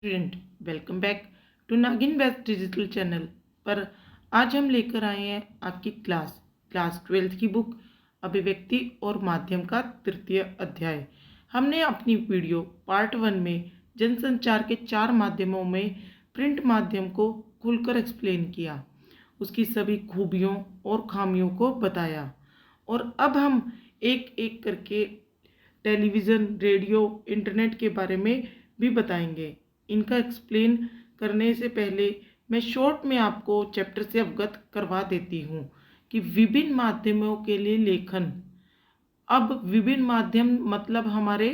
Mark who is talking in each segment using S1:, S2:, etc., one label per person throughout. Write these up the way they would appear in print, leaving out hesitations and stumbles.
S1: Student, welcome back to नागिन best digital channel. पर आज हम लेकर आए हैं आपकी क्लास 12th की बुक अभिव्यक्ति और माध्यम का तृतीय अध्याय। हमने अपनी वीडियो पार्ट 1 में जनसंचार के 4 माध्यमों में प्रिंट माध्यम को खुलकर एक्सप्लेन किया, उसकी सभी खूबियों और खामियों को बताया। और अब हम एक एक करके टेलीविज़न, रेडियो, इंटरनेट के बारे में भी बताएंगे। इनका एक्सप्लेन करने से पहले मैं शॉर्ट में आपको चैप्टर से अवगत करवा देती हूँ कि विभिन्न माध्यमों के लिए लेखन। अब विभिन्न माध्यम मतलब हमारे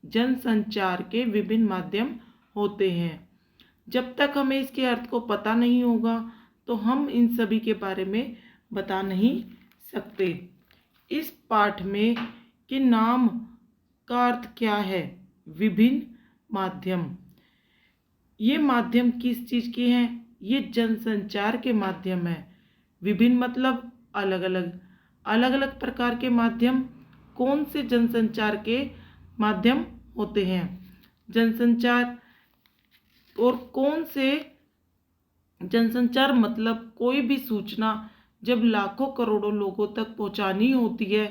S1: जनसंचार के विभिन्न माध्यम होते हैं। जब तक हमें इसके अर्थ को पता नहीं होगा तो हम इन सभी के बारे में बता नहीं सकते। इस पाठ में के नाम का अर्थ क्या है? विभिन्न माध्यम। ये माध्यम किस चीज़ के हैं? ये जनसंचार के माध्यम है। विभिन्न मतलब अलग अलग प्रकार के माध्यम। कौन से जनसंचार के माध्यम होते हैं? जनसंचार और कौन से जनसंचार मतलब कोई भी सूचना जब लाखों करोड़ों लोगों तक पहुंचानी होती है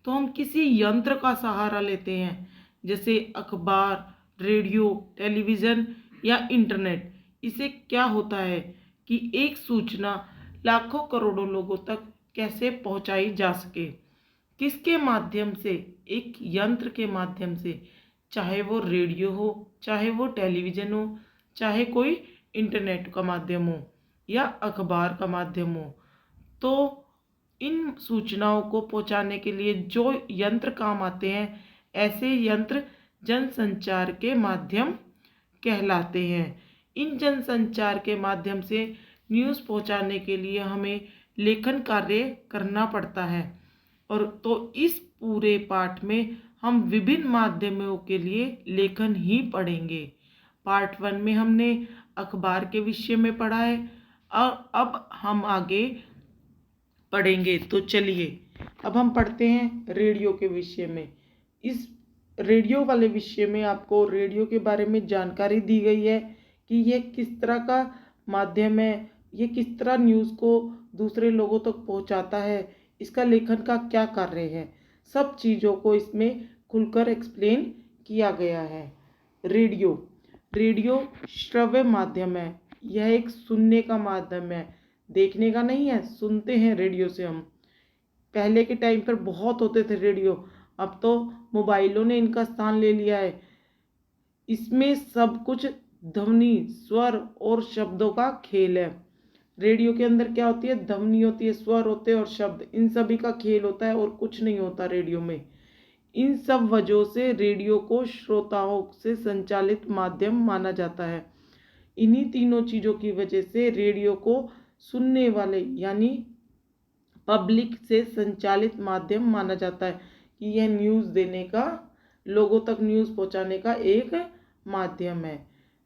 S1: तो हम किसी यंत्र का सहारा लेते हैं, जैसे अखबार, रेडियो, टेलीविज़न या इंटरनेट। इसे क्या होता है कि एक सूचना लाखों करोड़ों लोगों तक कैसे पहुंचाई जा सके, किसके माध्यम से? एक यंत्र के माध्यम से, चाहे वो रेडियो हो, चाहे वो टेलीविज़न हो, चाहे कोई इंटरनेट का माध्यम हो या अखबार का माध्यम हो। तो इन सूचनाओं को पहुंचाने के लिए जो यंत्र काम आते हैं, ऐसे यंत्र जनसंचार के माध्यम कहलाते हैं। इन जनसंचार के माध्यम से न्यूज़ पहुंचाने के लिए हमें लेखन कार्य करना पड़ता है। और तो इस पूरे पाठ में हम विभिन्न माध्यमों के लिए लेखन ही पढ़ेंगे। पार्ट 1 में हमने अखबार के विषय में पढ़ा है और अब हम आगे पढ़ेंगे। तो चलिए अब हम पढ़ते हैं रेडियो के विषय में। इस रेडियो वाले विषय में आपको रेडियो के बारे में जानकारी दी गई है कि यह किस तरह का माध्यम है, ये किस तरह न्यूज़ को दूसरे लोगों तक पहुंचाता है, इसका लेखन का क्या कार्य है। सब चीज़ों को इसमें खुलकर एक्सप्लेन किया गया है। रेडियो श्रव्य माध्यम है। यह एक सुनने का माध्यम है, देखने का नहीं है। सुनते हैं रेडियो से हम। पहले के टाइम पर बहुत होते थे रेडियो, अब तो मोबाइलों ने इनका स्थान ले लिया है। इसमें सब कुछ ध्वनि, स्वर और शब्दों का खेल है। रेडियो के अंदर क्या होती है? ध्वनि होती है, स्वर होते हैं और शब्द, इन सभी का खेल होता है और कुछ नहीं होता रेडियो में। इन सब वजहों से रेडियो को श्रोताओं से संचालित माध्यम माना जाता है। इन्हीं तीनों चीज़ों की वजह से रेडियो को सुनने वाले यानी पब्लिक से संचालित माध्यम माना जाता है कि यह न्यूज़ देने का, लोगों तक न्यूज़ पहुंचाने का एक माध्यम है।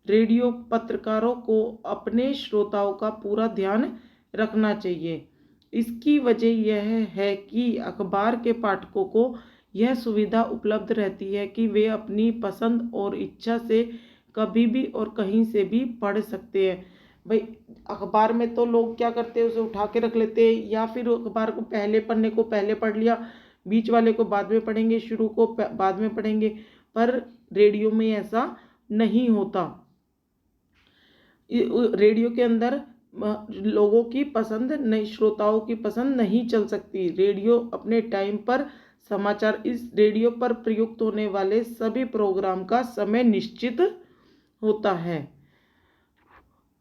S1: रेडियो पत्रकारों को अपने श्रोताओं का पूरा ध्यान रखना चाहिए। इसकी वजह यह है कि अखबार के पाठकों को यह सुविधा उपलब्ध रहती है कि वे अपनी पसंद और इच्छा से कभी भी और कहीं से भी पढ़ सकते हैं। भाई अखबार में तो लोग क्या करते हैं, उसे उठा के रख लेते हैं या फिर अखबार को पहले पन्ने को पहले पढ़ लिया, बीच वाले को बाद में पढ़ेंगे, शुरू को बाद में पढ़ेंगे। पर रेडियो में ऐसा नहीं होता। रेडियो के अंदर लोगों की पसंद नहीं, श्रोताओं की पसंद नहीं चल सकती। रेडियो अपने टाइम पर समाचार, इस रेडियो पर प्रयुक्त होने वाले सभी प्रोग्राम का समय निश्चित होता है।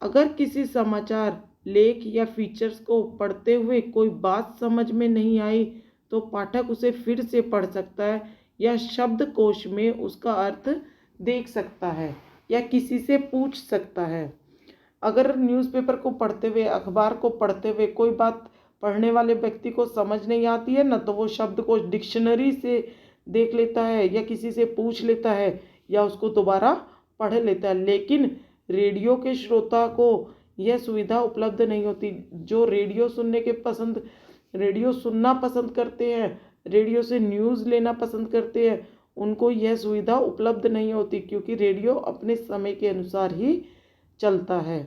S1: अगर किसी समाचार, लेख या फीचर्स को पढ़ते हुए कोई बात समझ में नहीं आई तो पाठक उसे फिर से पढ़ सकता है या शब्दकोश में उसका अर्थ देख सकता है या किसी से पूछ सकता है। अगर न्यूज़पेपर को पढ़ते हुए, अखबार को पढ़ते हुए कोई बात पढ़ने वाले व्यक्ति को समझ नहीं आती है ना, तो वो शब्दकोश डिक्शनरी से देख लेता है या किसी से पूछ लेता है या उसको दोबारा पढ़ लेता है। लेकिन रेडियो के श्रोता को यह सुविधा उपलब्ध नहीं होती। जो रेडियो सुनना पसंद करते हैं, रेडियो से न्यूज़ लेना पसंद करते हैं, उनको यह सुविधा उपलब्ध नहीं होती, क्योंकि रेडियो अपने समय के अनुसार ही चलता है।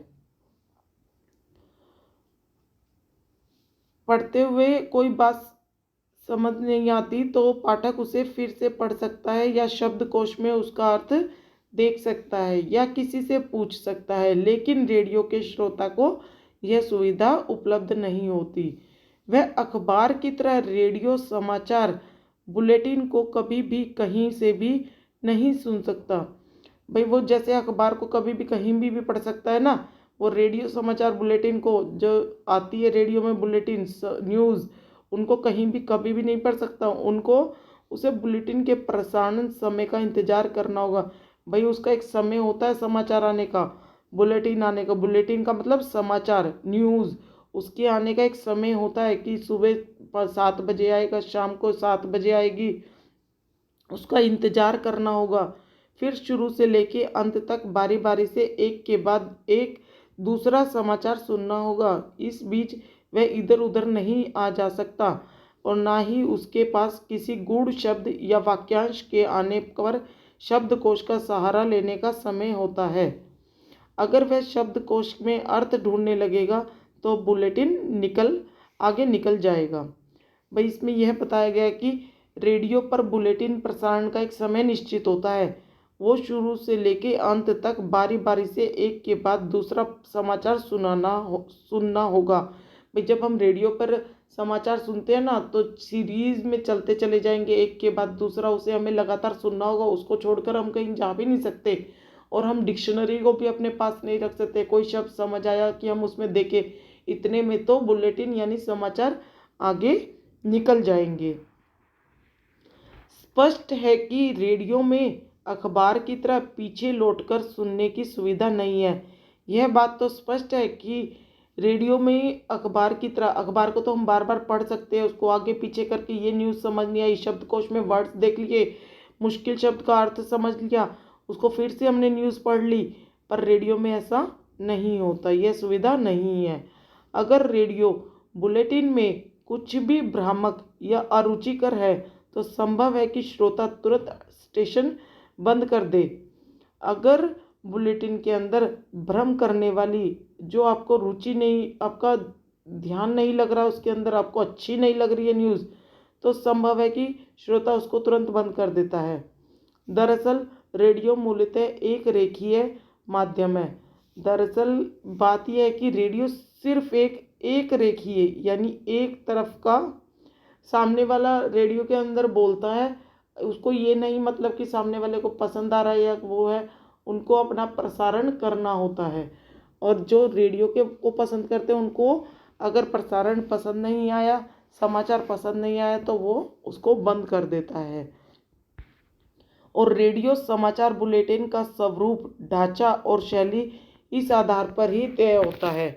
S1: पढ़ते हुए कोई बात समझ नहीं आती तो पाठक उसे फिर से पढ़ सकता है या शब्दकोश में उसका अर्थ देख सकता है या किसी से पूछ सकता है, लेकिन रेडियो के श्रोता को यह सुविधा उपलब्ध नहीं होती। वह अखबार की तरह रेडियो समाचार बुलेटिन को कभी भी कहीं से भी नहीं सुन सकता। भाई वो जैसे अखबार को कभी भी कहीं भी पढ़ सकता है ना, वो रेडियो समाचार बुलेटिन को जो आती है रेडियो में बुलेटिन न्यूज़, उनको कहीं भी कभी भी नहीं पढ़ सकता। उनको उसे बुलेटिन के प्रसारण समय का इंतजार करना होगा। भाई उसका एक समय होता है समाचार आने का, बुलेटिन आने का। बुलेटिन का मतलब समाचार, न्यूज़, उसके आने का एक समय होता है कि सुबह 7 बजे आएगा, शाम को 7 बजे आएगी। उसका इंतजार करना होगा। फिर शुरू से लेके अंत तक बारी बारी से एक के बाद एक दूसरा समाचार सुनना होगा। इस बीच वह इधर उधर नहीं आ जा सकता और ना ही उसके पास किसी गूढ़ शब्द या वाक्यांश के आने पर शब्दकोश का सहारा लेने का समय होता है। अगर वह शब्दकोश में अर्थ ढूंढने लगेगा तो बुलेटिन आगे निकल जाएगा। भाई इसमें यह बताया गया है कि रेडियो पर बुलेटिन प्रसारण का एक समय निश्चित होता है। वो शुरू से लेके अंत तक बारी बारी से एक के बाद दूसरा समाचार सुनना होगा। भाई जब हम रेडियो पर समाचार सुनते हैं ना, तो सीरीज में चलते चले जाएंगे, एक के बाद दूसरा, उसे हमें लगातार सुनना होगा। उसको छोड़कर हम कहीं जा भी नहीं सकते और हम डिक्शनरी को भी अपने पास नहीं रख सकते। कोई शब्द समझ आया कि हम उसमें देखें, इतने में तो बुलेटिन यानी समाचार आगे निकल जाएंगे। स्पष्ट है कि रेडियो में अखबार की तरह पीछे लौटकर सुनने की सुविधा नहीं है। यह बात तो स्पष्ट है कि रेडियो में अखबार की तरह, अखबार को तो हम बार बार पढ़ सकते हैं, उसको आगे पीछे करके ये न्यूज़ समझ नहीं आई, शब्दकोश में वर्ड्स देख लिए, मुश्किल शब्द का अर्थ समझ लिया, उसको फिर से हमने न्यूज़ पढ़ ली। पर रेडियो में ऐसा नहीं होता, यह सुविधा नहीं है। अगर रेडियो बुलेटिन में कुछ भी भ्रामक या अरुचिकर है तो संभव है कि श्रोता तुरंत स्टेशन बंद कर दे। अगर बुलेटिन के अंदर भ्रम करने वाली, जो आपको रुचि नहीं, आपका ध्यान नहीं लग रहा उसके अंदर, आपको अच्छी नहीं लग रही है न्यूज़, तो संभव है कि श्रोता उसको तुरंत बंद कर देता है। दरअसल रेडियो मूलतः एक रेखीय माध्यम है। दरअसल बात यह है कि रेडियो सिर्फ एक रेखीय यानी एक तरफ का, सामने वाला रेडियो के अंदर बोलता है, उसको ये नहीं मतलब कि सामने वाले को पसंद आ रहा है या वो है, उनको अपना प्रसारण करना होता है। और जो रेडियो के को पसंद करते हैं उनको अगर प्रसारण पसंद नहीं आया, समाचार पसंद नहीं आया, तो वो उसको बंद कर देता है। और रेडियो समाचार बुलेटिन का स्वरूप, ढांचा और शैली इस आधार पर ही तय होता है।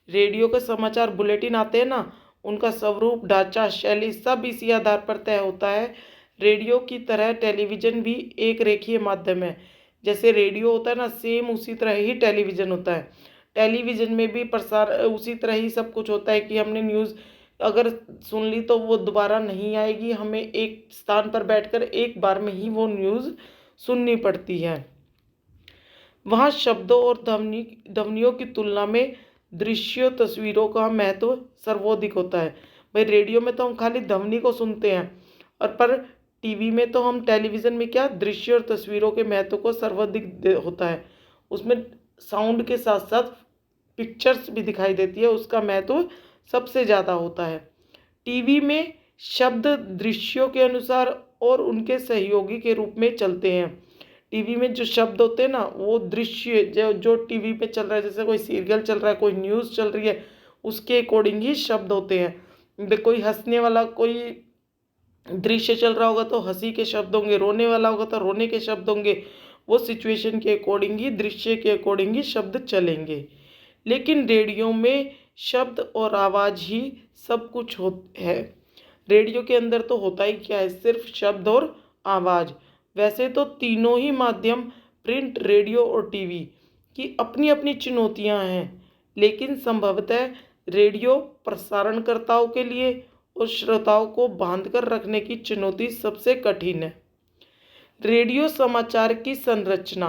S1: रेडियो के समाचार बुलेटिन आते हैं ना, उनका स्वरूप, ढांचा, शैली सब इसी आधार पर तय होता है। रेडियो की तरह टेलीविज़न भी एक रेखीय माध्यम है। जैसे रेडियो होता है ना, सेम उसी तरह ही टेलीविज़न होता है। टेलीविज़न में भी प्रसार उसी तरह ही सब कुछ होता है कि हमने न्यूज़ अगर सुन ली तो वो दोबारा नहीं आएगी, हमें एक स्थान पर बैठकर एक बार में ही वो न्यूज़ सुननी पड़ती है। वहाँ शब्दों और ध्वनियों की तुलना में दृश्यों, तस्वीरों का महत्व सर्वाधिक होता है। भाई रेडियो में तो हम खाली ध्वनि को सुनते हैं, और पर टीवी में तो हम, टेलीविज़न में क्या, दृश्य और तस्वीरों के महत्व को सर्वाधिक होता है। उसमें साउंड के साथ साथ पिक्चर्स भी दिखाई देती है, उसका महत्व सबसे ज़्यादा होता है। टीवी में शब्द दृश्यों के अनुसार और उनके सहयोगी के रूप में चलते हैं। टीवी में जो शब्द होते हैं ना, वो दृश्य जो टीवी पे चल रहा है, जैसे कोई सीरियल चल रहा है, कोई न्यूज़ चल रही है, उसके अकॉर्डिंग ही शब्द होते हैं। कोई हंसने वाला कोई दृश्य चल रहा होगा तो हंसी के शब्द होंगे, रोने वाला होगा तो रोने के शब्द होंगे। वो सिचुएशन के अकॉर्डिंग ही, दृश्य के अकॉर्डिंग ही शब्द चलेंगे। लेकिन रेडियो में शब्द और आवाज़ ही सब कुछ है। रेडियो के अंदर तो होता ही क्या है, सिर्फ शब्द और आवाज़। वैसे तो तीनों ही माध्यम, प्रिंट, रेडियो और टीवी, की अपनी अपनी चुनौतियां हैं, लेकिन संभवतः रेडियो प्रसारणकर्ताओं के लिए और श्रोताओं को बांधकर रखने की चुनौती सबसे कठिन है। रेडियो समाचार की संरचना।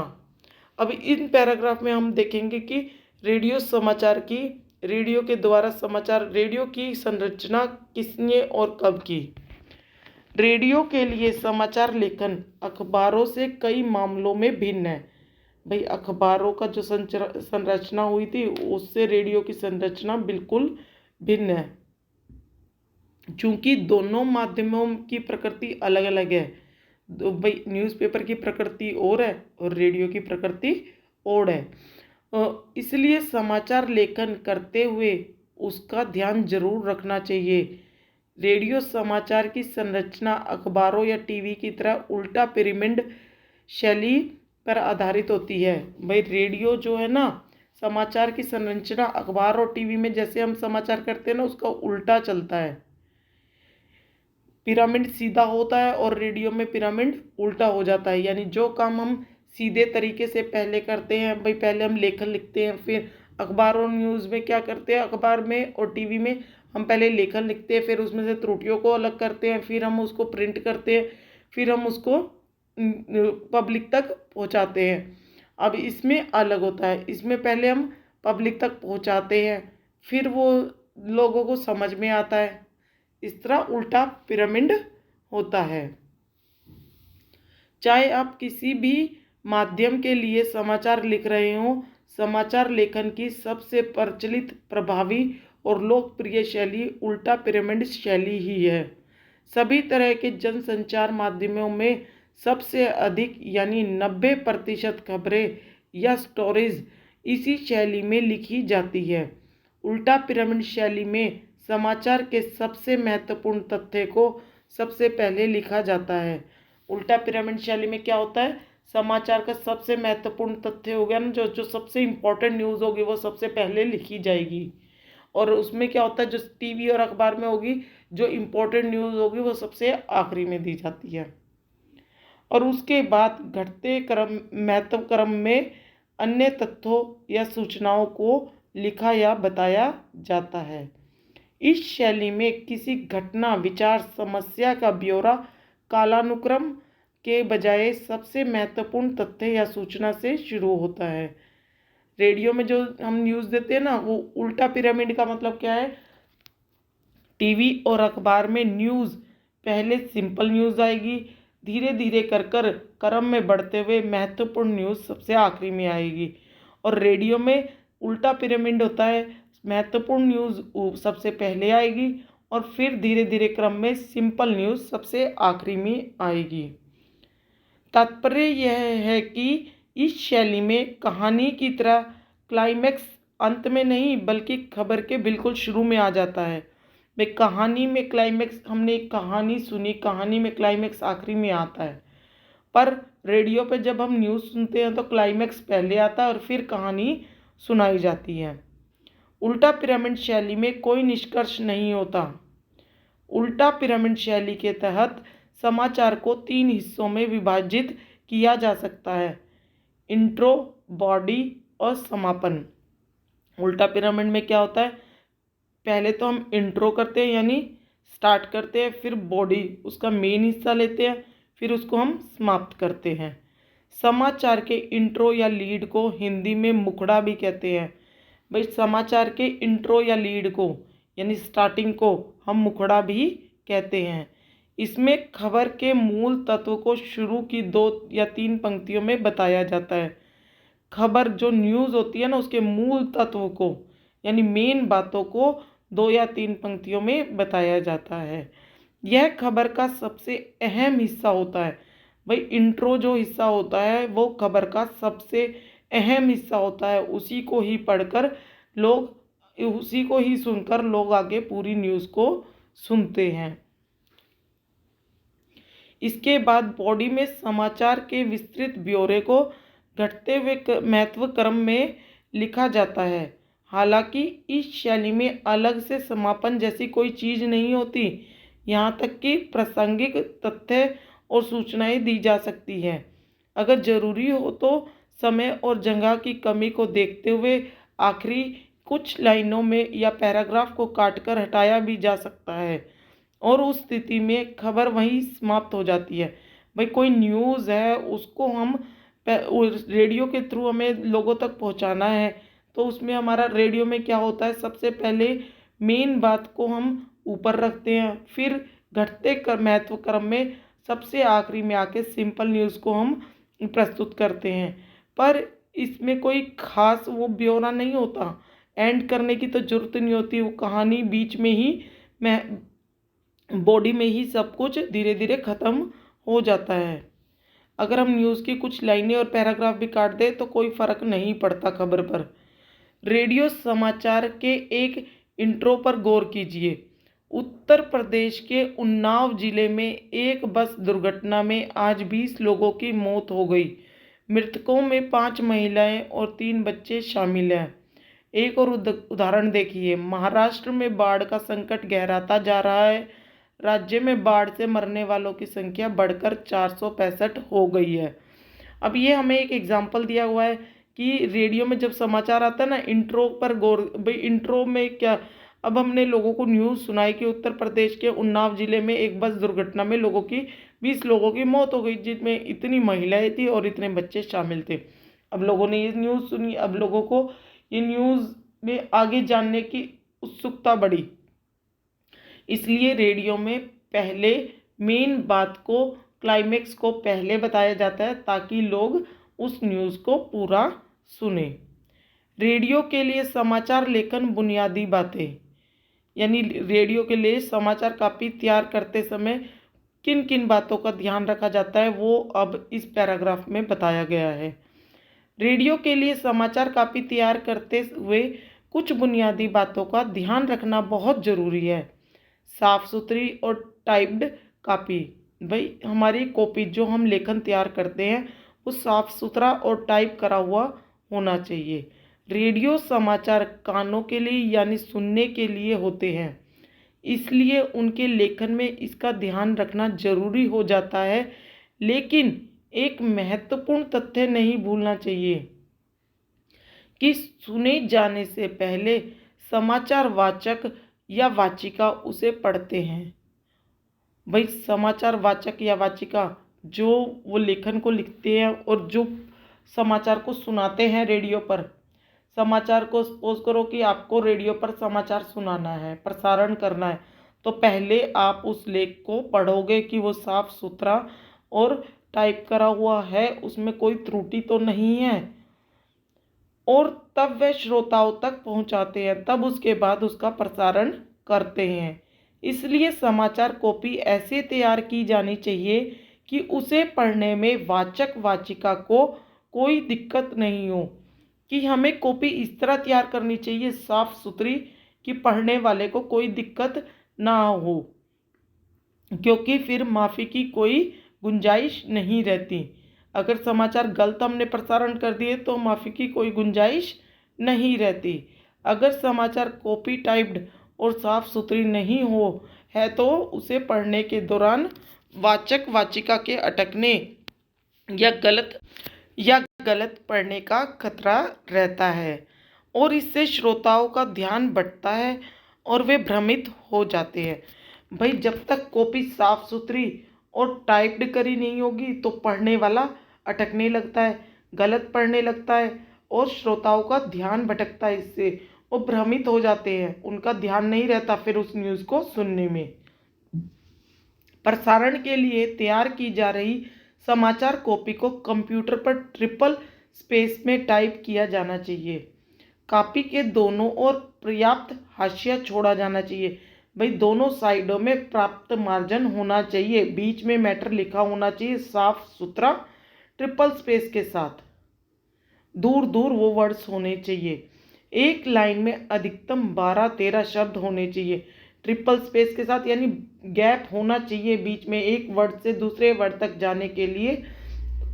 S1: अब इन पैराग्राफ में हम देखेंगे कि रेडियो के द्वारा समाचार, रेडियो की संरचना किसने और कब की। रेडियो के लिए समाचार लेखन अखबारों से कई मामलों में भिन्न है। भाई, अखबारों का जो संरचना हुई थी उससे रेडियो की संरचना बिल्कुल भिन्न है, चूंकि दोनों माध्यमों की प्रकृति अलग अलग है। भाई, न्यूज़पेपर की प्रकृति और है और रेडियो की प्रकृति और है, इसलिए समाचार लेखन करते हुए उसका ध्यान जरूर रखना चाहिए। रेडियो समाचार की संरचना अखबारों या टीवी की तरह उल्टा पिरामिड शैली पर आधारित होती है। भाई, रेडियो जो है ना, समाचार की संरचना अखबार और टीवी में जैसे हम समाचार करते हैं ना, उसका उल्टा चलता है। पिरामिड सीधा होता है और रेडियो में पिरामिड उल्टा हो जाता है। यानी जो काम हम सीधे तरीके से पहले करते हैं, भाई पहले हम लेखन लिखते हैं, फिर अखबार और न्यूज़ में क्या करते हैं, अखबार में और टीवी में हम पहले लेखन लिखते हैं, फिर उसमें से त्रुटियों को अलग करते हैं, फिर हम उसको प्रिंट करते हैं, फिर हम उसको पब्लिक तक पहुंचाते हैं। अब इसमें अलग होता है, इसमें पहले हम पब्लिक तक पहुंचाते हैं, फिर वो लोगों को समझ में आता है। इस तरह उल्टा पिरामिड होता है। चाहे आप किसी भी माध्यम के लिए समाचार लिख रहे हो, समाचार लेखन की सबसे प्रचलित, प्रभावी और लोकप्रिय शैली उल्टा पिरामिड शैली ही है। सभी तरह के जनसंचार माध्यमों में सबसे अधिक यानी 90% खबरें या स्टोरीज इसी शैली में लिखी जाती है। उल्टा पिरामिड शैली में समाचार के सबसे महत्वपूर्ण तथ्य को सबसे पहले लिखा जाता है। उल्टा पिरामिड शैली में क्या होता है, समाचार का सबसे महत्वपूर्ण तथ्य हो गया ना, जो सबसे इम्पोर्टेंट न्यूज़ होगी वो सबसे पहले लिखी जाएगी। और उसमें क्या होता है, जो टीवी और अखबार में होगी, जो इम्पोर्टेंट न्यूज़ होगी वो सबसे आखिरी में दी जाती है। और उसके बाद घटते क्रम, महत्व क्रम में अन्य तथ्यों या सूचनाओं को लिखा या बताया जाता है। इस शैली में किसी घटना, विचार, समस्या का ब्यौरा कालानुक्रम के बजाय सबसे महत्वपूर्ण तथ्य या सूचना से शुरू होता है। रेडियो में जो हम न्यूज़ देते हैं ना, वो उल्टा पिरामिड का मतलब क्या है, टीवी और अखबार में न्यूज़ पहले सिंपल न्यूज़ आएगी, धीरे धीरे कर कर क्रम में बढ़ते हुए महत्वपूर्ण न्यूज़ सबसे आखिरी में आएगी। और रेडियो में उल्टा पिरामिड होता है, महत्वपूर्ण न्यूज़ सबसे पहले आएगी और फिर धीरे धीरे क्रम में सिंपल न्यूज़ सबसे आखिरी में आएगी। तात्पर्य यह है कि इस शैली में कहानी की तरह क्लाइमैक्स अंत में नहीं बल्कि खबर के बिल्कुल शुरू में आ जाता है। भाई, कहानी में क्लाइमैक्स, हमने एक कहानी सुनी, कहानी में क्लाइमैक्स आखिरी में आता है, पर रेडियो पे जब हम न्यूज़ सुनते हैं तो क्लाइमैक्स पहले आता है और फिर कहानी सुनाई जाती है। उल्टा पिरामिड शैली में कोई निष्कर्ष नहीं होता। उल्टा पिरामिड शैली के तहत समाचार को 3 हिस्सों में विभाजित किया जा सकता है, इंट्रो, बॉडी और समापन। उल्टा पिरामिड में क्या होता है, पहले तो हम इंट्रो करते हैं यानी स्टार्ट करते हैं, फिर बॉडी उसका मेन हिस्सा लेते हैं, फिर उसको हम समाप्त करते हैं। समाचार के इंट्रो या लीड को हिंदी में मुखड़ा भी कहते हैं। भाई, समाचार के इंट्रो या लीड को यानी स्टार्टिंग को हम मुखड़ा भी कहते हैं। इसमें खबर के मूल तत्व को शुरू की 2 या 3 पंक्तियों में बताया जाता है। खबर जो न्यूज़ होती है ना, उसके मूल तत्व को यानी मेन बातों को 2 या 3 पंक्तियों में बताया जाता है। यह खबर का सबसे अहम हिस्सा होता है। भाई, इंट्रो जो हिस्सा होता है वो खबर का सबसे अहम हिस्सा होता है। उसी को ही पढ़कर लोग, उसी को ही सुनकर लोग आगे पूरी न्यूज़ को सुनते हैं। इसके बाद बॉडी में समाचार के विस्तृत ब्यौरे को घटते हुए महत्व क्रम में लिखा जाता है। हालांकि इस शैली में अलग से समापन जैसी कोई चीज़ नहीं होती, यहाँ तक कि प्रासंगिक तथ्य और सूचनाएं दी जा सकती हैं। अगर ज़रूरी हो तो समय और जगह की कमी को देखते हुए आखिरी कुछ लाइनों में या पैराग्राफ को काटकर हटाया भी जा सकता है और उस स्थिति में खबर वहीं समाप्त हो जाती है। भाई कोई न्यूज़ है उसको हम रेडियो के थ्रू हमें लोगों तक पहुंचाना है, तो उसमें हमारा रेडियो में क्या होता है, सबसे पहले मेन बात को हम ऊपर रखते हैं, फिर घटते महत्व क्रम में सबसे आखिरी में आके सिंपल न्यूज़ को हम प्रस्तुत करते हैं। पर इसमें कोई खास वो ब्यौरा नहीं होता, एंड करने की तो जरूरत नहीं होती, वो कहानी बीच में ही मैं बॉडी में ही सब कुछ धीरे धीरे ख़त्म हो जाता है। अगर हम न्यूज़ की कुछ लाइनें और पैराग्राफ भी काट दें तो कोई फ़र्क नहीं पड़ता खबर पर। रेडियो समाचार के एक इंट्रो पर गौर कीजिए। उत्तर प्रदेश के उन्नाव जिले में एक बस दुर्घटना में आज 20 लोगों की मौत हो गई। मृतकों में 5 महिलाएं और 3 बच्चे शामिल हैं। एक और उदाहरण देखिए, महाराष्ट्र में बाढ़ का संकट गहराता जा रहा है। राज्य में बाढ़ से मरने वालों की संख्या बढ़कर 465 हो गई है। अब ये हमें एक एग्जाम्पल दिया हुआ है कि रेडियो में जब समाचार आता है ना, इंट्रो पर गौर, भाई इंट्रो में क्या, अब हमने लोगों को न्यूज़ सुनाई कि उत्तर प्रदेश के उन्नाव जिले में एक बस दुर्घटना में 20 लोगों की मौत हो गई, जिसमें इतनी महिलाएं थी और इतने बच्चे शामिल थे। अब लोगों ने ये न्यूज़ सुनी, अब लोगों को ये न्यूज़ में आगे जानने की उत्सुकता बढ़ी, इसलिए रेडियो में पहले मेन बात को, क्लाइमेक्स को पहले बताया जाता है ताकि लोग उस न्यूज़ को पूरा सुने। रेडियो के लिए समाचार लेखन बुनियादी बातें, यानी रेडियो के लिए समाचार कापी तैयार करते समय किन किन बातों का ध्यान रखा जाता है वो अब इस पैराग्राफ में बताया गया है। रेडियो के लिए समाचार कापी तैयार करते हुए कुछ बुनियादी बातों का ध्यान रखना बहुत ज़रूरी है। साफ सुथरी और टाइप्ड कापी, भाई हमारी कॉपी जो हम लेखन तैयार करते हैं वो साफ सुथरा और टाइप करा हुआ होना चाहिए। रेडियो समाचार कानों के लिए यानी सुनने के लिए होते हैं, इसलिए उनके लेखन में इसका ध्यान रखना जरूरी हो जाता है। लेकिन एक महत्वपूर्ण तथ्य नहीं भूलना चाहिए कि सुने जाने से पहले समाचार वाचक या वाचिका उसे पढ़ते हैं। भाई समाचार वाचक या वाचिका जो वो लेखन को लिखते हैं और जो समाचार को सुनाते हैं रेडियो पर, समाचार को सपोज करो कि आपको रेडियो पर समाचार सुनाना है, प्रसारण करना है, तो पहले आप उस लेख को पढ़ोगे कि वो साफ सुथरा और टाइप करा हुआ है, उसमें कोई त्रुटि तो नहीं है, और तब वे श्रोताओं तक पहुंचाते हैं, तब उसके बाद उसका प्रसारण करते हैं। इसलिए समाचार कॉपी ऐसे तैयार की जानी चाहिए कि उसे पढ़ने में वाचक वाचिका को कोई दिक्कत नहीं हो, कि हमें कॉपी इस तरह तैयार करनी चाहिए साफ सुथरी कि पढ़ने वाले को कोई दिक्कत ना हो, क्योंकि फिर माफ़ी की कोई गुंजाइश नहीं रहती। अगर समाचार गलत हमने प्रसारण कर दिए तो माफ़ी की कोई गुंजाइश नहीं रहती। अगर समाचार कॉपी टाइप्ड और साफ सुथरी नहीं हो है तो उसे पढ़ने के दौरान वाचक वाचिका के अटकने या गलत पढ़ने का खतरा रहता है, और इससे श्रोताओं का ध्यान भटकता है और वे भ्रमित हो जाते हैं। भाई जब तक कॉपी साफ सुथरी और टाइप्ड करी नहीं होगी तो पढ़ने वाला अटकने लगता है, गलत पढ़ने लगता है और श्रोताओं का ध्यान भटकता है, इससे वो भ्रमित हो जाते हैं, उनका ध्यान नहीं रहता फिर उस न्यूज़ को सुनने में। प्रसारण के लिए तैयार की जा रही समाचार कॉपी को कंप्यूटर पर ट्रिपल स्पेस में टाइप किया जाना चाहिए। कॉपी के दोनों ओर पर्याप्त हाशिया छोड़ा जाना चाहिए। भाई दोनों साइडों में प्राप्त मार्जिन होना चाहिए, बीच में मैटर लिखा होना चाहिए साफ सुथरा ट्रिपल स्पेस के साथ, दूर दूर वो वर्ड्स होने चाहिए। एक लाइन में अधिकतम 12-13 शब्द होने चाहिए ट्रिपल स्पेस के साथ, यानी गैप होना चाहिए बीच में, एक वर्ड से दूसरे वर्ड तक जाने के लिए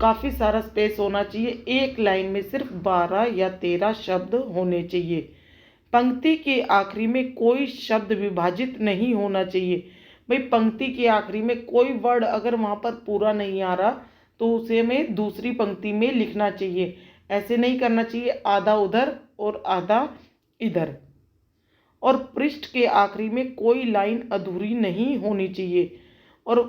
S1: काफ़ी सारा स्पेस होना चाहिए। एक लाइन में सिर्फ 12 या 13 शब्द होने चाहिए। पंक्ति के आखिरी में कोई शब्द विभाजित नहीं होना चाहिए। भाई पंक्ति के आखिरी में कोई वर्ड अगर वहाँ पर पूरा नहीं आ रहा तो उसे हमें दूसरी पंक्ति में लिखना चाहिए। ऐसे नहीं करना चाहिए आधा उधर और आधा इधर। और पृष्ठ के आखिरी में कोई लाइन अधूरी नहीं होनी चाहिए। और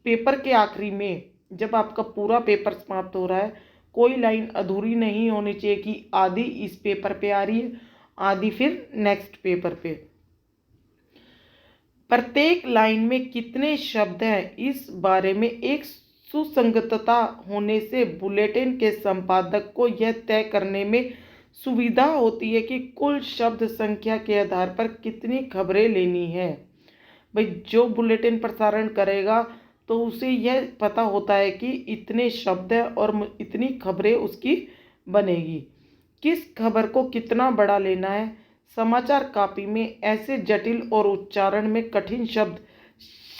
S1: पेपर के आखिरी में जब आपका पूरा पेपर समाप्त हो रहा है, कोई लाइन अधूरी नहीं होनी चाहिए कि आधी इस पेपर पे आ रही है, आधी फिर नेक्स्ट पेपर पे। प्रत्येक लाइन में कितने शब्द हैं, इस बारे में एक सुसंगतता होने से बुलेटिन के संपादक को यह तय करने में सुविधा होती है कि कुल शब्द संख्या के आधार पर कितनी खबरें लेनी है। भाई जो बुलेटिन प्रसारण करेगा तो उसे यह पता होता है कि इतने शब्द हैं और इतनी खबरें उसकी बनेगी। किस खबर को कितना बड़ा लेना है। समाचार कॉपी में ऐसे जटिल और उच्चारण में कठिन शब्द,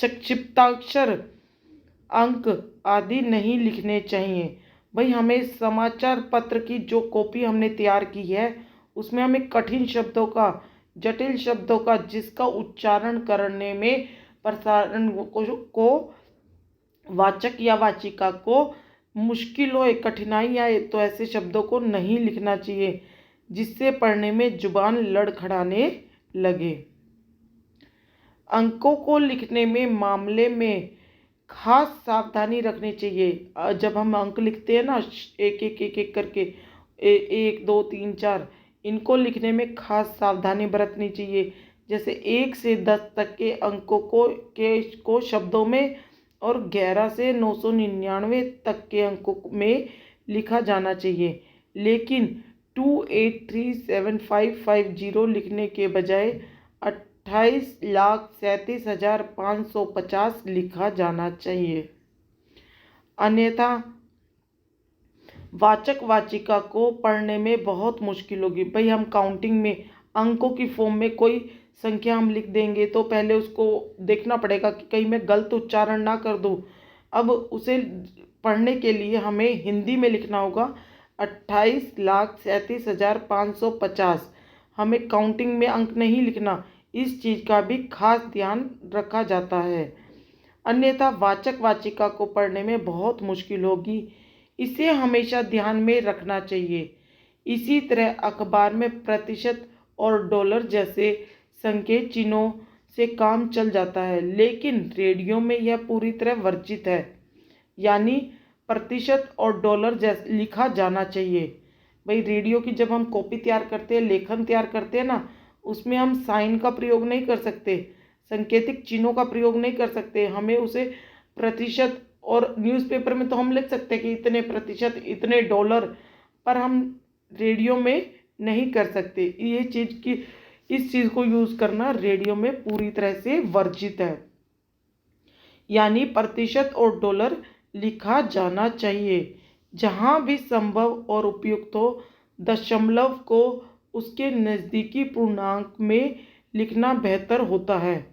S1: संक्षिप्ताक्षर, अंक आदि नहीं लिखने चाहिए। भाई हमें समाचार पत्र की जो कॉपी हमने तैयार की है उसमें हमें कठिन शब्दों का, जटिल शब्दों का, जिसका उच्चारण करने में प्रसारण को वाचक या वाचिका को मुश्किल हो, कठिनाई आए, तो ऐसे शब्दों को नहीं लिखना चाहिए जिससे पढ़ने में जुबान लड़खड़ाने लगे। अंकों को लिखने में मामले में खास सावधानी रखनी चाहिए। जब हम अंक लिखते हैं ना, एक एक एक एक करके 1 2 3 4, इनको लिखने में खास सावधानी बरतनी चाहिए। जैसे 1 से 10 तक के अंकों को शब्दों में और 11 से 999 तक के अंकों में लिखा जाना चाहिए। लेकिन 283750 लिखने के बजाय 28,37,550 लिखा जाना चाहिए। अन्यथा वाचक वाचिका को पढ़ने में बहुत मुश्किल होगी। भाई हम काउंटिंग में अंकों की फॉर्म में कोई संख्या हम लिख देंगे तो पहले उसको देखना पड़ेगा कि कहीं मैं गलत उच्चारण ना कर दूं। अब उसे पढ़ने के लिए हमें हिंदी में लिखना होगा 28,37,550। हमें काउंटिंग में अंक नहीं लिखना, इस चीज़ का भी खास ध्यान रखा जाता है। अन्यथा वाचक वाचिका को पढ़ने में बहुत मुश्किल होगी, इसे हमेशा ध्यान में रखना चाहिए। इसी तरह अखबार में प्रतिशत और डॉलर जैसे संकेत चिन्हों से काम चल जाता है, लेकिन रेडियो में यह पूरी तरह वर्जित है। यानी प्रतिशत और डॉलर जैसे लिखा जाना चाहिए। भाई रेडियो की जब हम कॉपी तैयार करते हैं, लेखन तैयार करते हैं ना, उसमें हम साइन का प्रयोग नहीं कर सकते, संकेतिक चिन्हों का प्रयोग नहीं कर सकते। हमें उसे प्रतिशत, और न्यूज़पेपर में तो हम लिख सकते हैं कि इतने प्रतिशत, इतने डॉलर, पर हम रेडियो में नहीं कर सकते। ये चीज़ की, इस चीज़ को यूज़ करना रेडियो में पूरी तरह से वर्जित है। यानी प्रतिशत और डॉलर लिखा जाना चाहिए। जहाँ भी संभव और उपयुक्त हो, दशमलव को उसके नज़दीकी पूर्णांक में लिखना बेहतर होता है।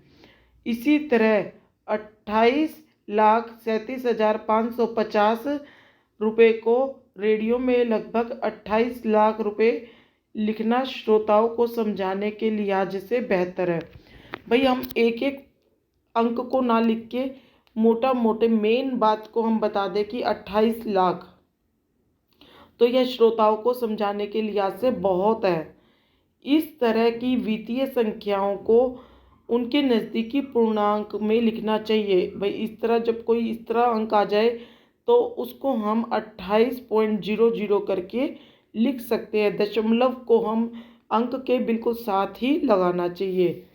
S1: इसी तरह 28,37,550 रुपये को रेडियो में लगभग 28 लाख रुपये लिखना श्रोताओं को समझाने के लिहाज से बेहतर है। भाई हम एक एक अंक को ना लिख के मोटा मोटे मेन बात को हम बता दें कि 28 लाख, तो यह श्रोताओं को समझाने के लिहाज से बहुत है। इस तरह की वित्तीय संख्याओं को उनके नज़दीकी पूर्णांक में लिखना चाहिए। भाई इस तरह जब कोई इस तरह अंक आ जाए तो उसको हम 28.00 करके लिख सकते हैं। दशमलव को हम अंक के बिल्कुल साथ ही लगाना चाहिए।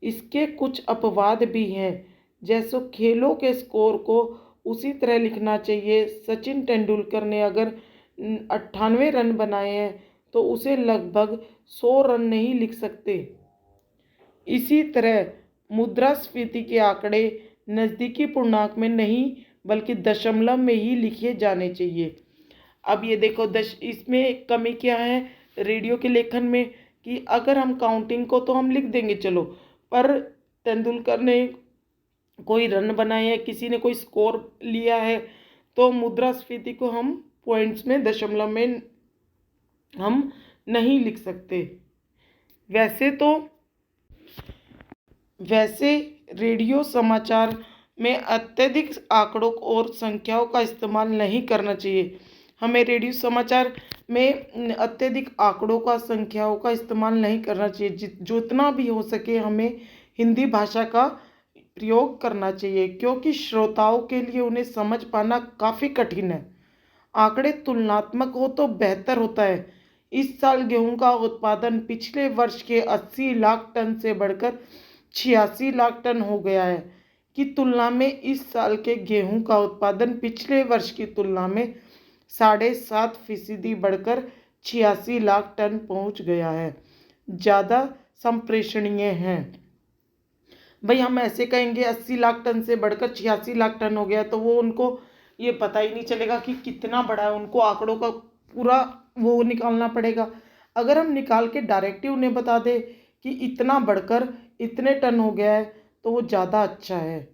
S1: इसके कुछ अपवाद भी हैं, जैसे खेलों के स्कोर को उसी तरह लिखना चाहिए। सचिन तेंदुलकर ने अगर 98 रन बनाए हैं तो उसे लगभग 100 रन नहीं लिख सकते। इसी तरह मुद्रास्फीति के आंकड़े नज़दीकी पूर्णांक में नहीं बल्कि दशमलव में ही लिखे जाने चाहिए। अब ये देखो इसमें कमी क्या है रेडियो के लेखन में, कि अगर हम काउंटिंग को तो हम लिख देंगे चलो, पर तेंदुलकर ने कोई रन बनाए हैं, किसी ने कोई स्कोर लिया है, तो मुद्रास्फीति को हम पॉइंट्स में, दशमलव में हम नहीं लिख सकते। वैसे रेडियो समाचार में अत्यधिक आंकड़ों और संख्याओं का इस्तेमाल नहीं करना चाहिए। हमें रेडियो समाचार में अत्यधिक आंकड़ों का, संख्याओं का इस्तेमाल नहीं करना चाहिए। जितना भी हो सके हमें हिंदी भाषा का प्रयोग करना चाहिए क्योंकि श्रोताओं के लिए उन्हें समझ पाना काफ़ी कठिन है। आंकड़े तुलनात्मक हो तो बेहतर होता है। इस साल गेहूं का उत्पादन पिछले वर्ष के 80 लाख टन से बढ़कर 86 लाख टन हो गया है की तुलना में इस साल के गेहूं का उत्पादन पिछले वर्ष की तुलना में 7.5% बढ़कर 86 लाख टन पहुंच गया है। ज़्यादा संप्रेषणीय है। भाई हम ऐसे कहेंगे 80 लाख टन से बढ़कर 86 लाख टन हो गया तो वो उनको ये पता ही नहीं चलेगा कि कितना बड़ा है। उनको आंकड़ों का पूरा वो निकालना पड़ेगा। अगर हम निकाल के डायरेक्टली उन्हें बता दें कि इतना बढ़कर इतने टन हो गया है तो वो ज़्यादा अच्छा है।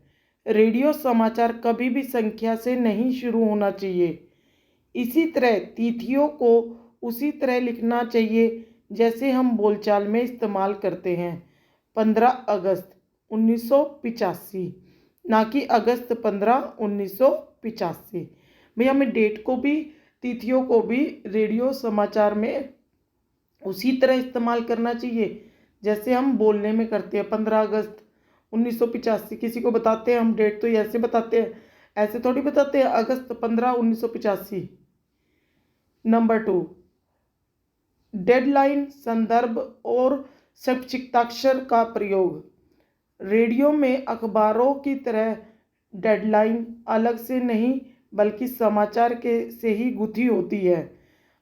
S1: रेडियो समाचार कभी भी संख्या से नहीं शुरू होना चाहिए। इसी तरह तिथियों को उसी तरह लिखना चाहिए जैसे हम बोलचाल में इस्तेमाल करते हैं। 15 अगस्त 1985 ना कि अगस्त 15 1985। भाई हमें डेट को भी तिथियों को भी रेडियो समाचार में उसी तरह इस्तेमाल करना चाहिए जैसे हम बोलने में करते हैं। 15 अगस्त 1985 किसी को बताते हैं हम डेट तो ऐसे बताते हैं, ऐसे थोड़ी बताते हैं अगस्त 15 1985। नंबर 2, डेडलाइन, संदर्भ और संक्षिप्ताक्षर का प्रयोग। रेडियो में अखबारों की तरह डेडलाइन अलग से नहीं बल्कि समाचार के से ही गुथी होती है।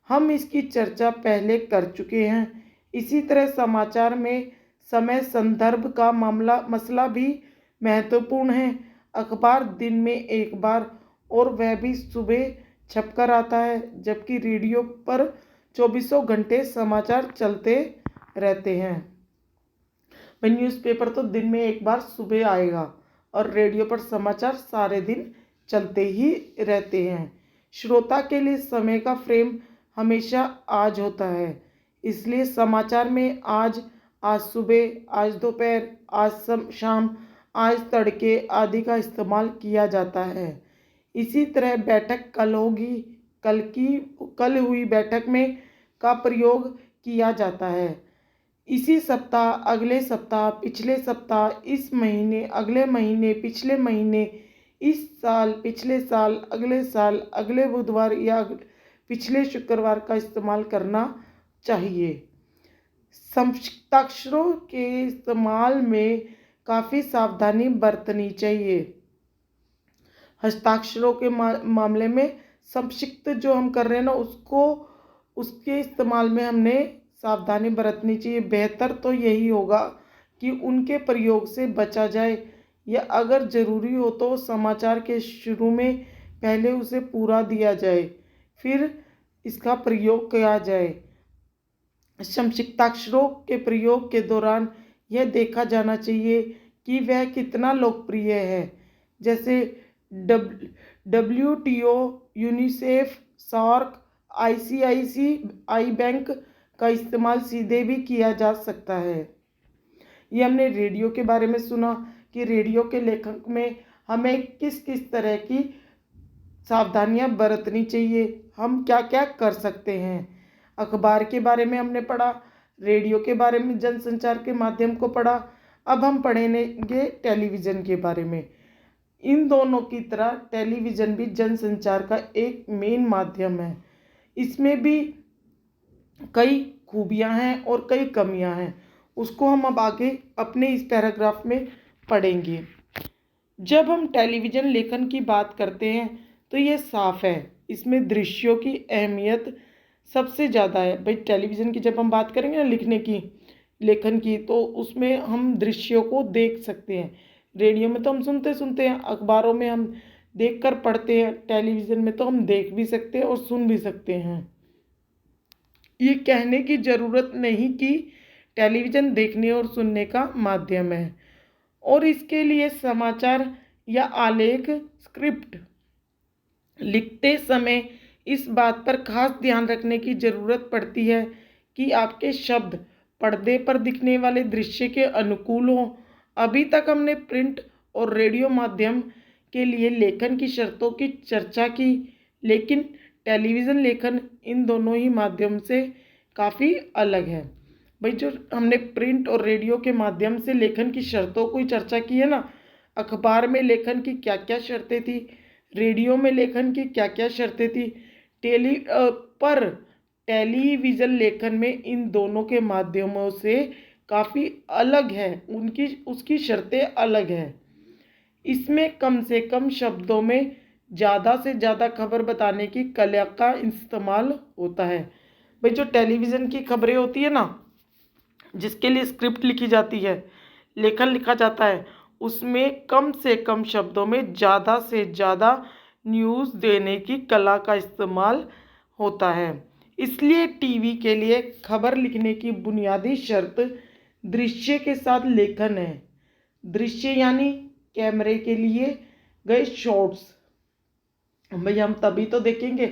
S1: हम इसकी चर्चा पहले कर चुके हैं। इसी तरह समाचार में समय संदर्भ का मसला भी महत्वपूर्ण है। अखबार दिन में एक बार और वह भी सुबह छपकर आता है जबकि रेडियो पर 24 घंटे समाचार चलते रहते हैं। भाई न्यूज़पेपर तो दिन में एक बार सुबह आएगा और रेडियो पर समाचार सारे दिन चलते ही रहते हैं। श्रोता के लिए समय का फ्रेम हमेशा आज होता है, इसलिए समाचार में आज सुबह, आज दोपहर, आज शाम, आज तड़के आदि का इस्तेमाल किया जाता है। इसी तरह बैठक कल होगी, कल हुई बैठक में का प्रयोग किया जाता है। इसी सप्ताह, अगले सप्ताह, पिछले सप्ताह, इस महीने, अगले महीने, पिछले महीने, इस साल, पिछले साल, अगले साल, अगले बुधवार या पिछले शुक्रवार का इस्तेमाल करना चाहिए। संक्षिप्ताक्षरों के इस्तेमाल में काफ़ी सावधानी बरतनी चाहिए। हस्ताक्षरों के मामले में संक्षिप्त जो हम कर रहे हैं ना उसके इस्तेमाल में हमने सावधानी बरतनी चाहिए। बेहतर तो यही होगा कि उनके प्रयोग से बचा जाए या अगर ज़रूरी हो तो समाचार के शुरू में पहले उसे पूरा दिया जाए फिर इसका प्रयोग किया जाए। संक्षिप्ताक्षरों के प्रयोग के दौरान यह देखा जाना चाहिए कि वह कितना लोकप्रिय है। जैसे WTO, UNICEF, SAARC, ICICI bank का इस्तेमाल सीधे भी किया जा सकता है। ये हमने रेडियो के बारे में सुना कि रेडियो के लेखक में हमें किस किस तरह की सावधानियां बरतनी चाहिए, हम क्या क्या कर सकते हैं। अखबार के बारे में हमने पढ़ा, रेडियो के बारे में जनसंचार के माध्यम को पढ़ा। अब हम पढ़ेंगे टेलीविज़न के बारे में। इन दोनों की तरह टेलीविज़न भी जनसंचार का एक मेन माध्यम है। इसमें भी कई खूबियां हैं और कई कमियां हैं, उसको हम अब आगे अपने इस पैराग्राफ में पढ़ेंगे। जब हम टेलीविज़न लेखन की बात करते हैं तो ये साफ है इसमें दृश्यों की अहमियत सबसे ज़्यादा है। भाई टेलीविज़न की जब हम बात करेंगे ना लेखन की तो उसमें हम दृश्यों को देख सकते हैं। रेडियो में तो हम सुनते हैं, अखबारों में हम देख कर पढ़ते हैं, टेलीविज़न में तो हम देख भी सकते हैं और सुन भी सकते हैं। ये कहने की ज़रूरत नहीं कि टेलीविज़न देखने और सुनने का माध्यम है और इसके लिए समाचार या आलेख स्क्रिप्ट लिखते समय इस बात पर खास ध्यान रखने की ज़रूरत पड़ती है कि आपके शब्द पर्दे पर दिखने वाले दृश्य के अनुकूल हों। अभी तक हमने प्रिंट और रेडियो माध्यम के लिए लेखन की शर्तों की चर्चा की, लेकिन टेलीविज़न लेखन इन दोनों ही माध्यम से काफ़ी अलग है। भाई जो हमने प्रिंट और रेडियो के माध्यम से लेखन की शर्तों की चर्चा की है ना, अखबार में लेखन की क्या क्या शर्तें थी, रेडियो में लेखन की क्या क्या शर्तें थी, पर टेलीविज़न लेखन में इन दोनों के माध्यमों से काफ़ी अलग है, उनकी उसकी शर्तें अलग हैं। इसमें कम से कम शब्दों में ज़्यादा से ज़्यादा खबर बताने की कला का इस्तेमाल होता है। भाई जो टेलीविज़न की खबरें होती है ना, जिसके लिए स्क्रिप्ट लिखी जाती है, लेखन लिखा जाता है, उसमें कम से कम शब्दों में ज़्यादा से ज़्यादा न्यूज़ देने की कला का इस्तेमाल होता है। इसलिए टीवी के लिए खबर लिखने की बुनियादी शर्त दृश्य के साथ लेखन है। दृश्य यानी कैमरे के लिए गए शॉट्स। भाई हम तभी तो देखेंगे,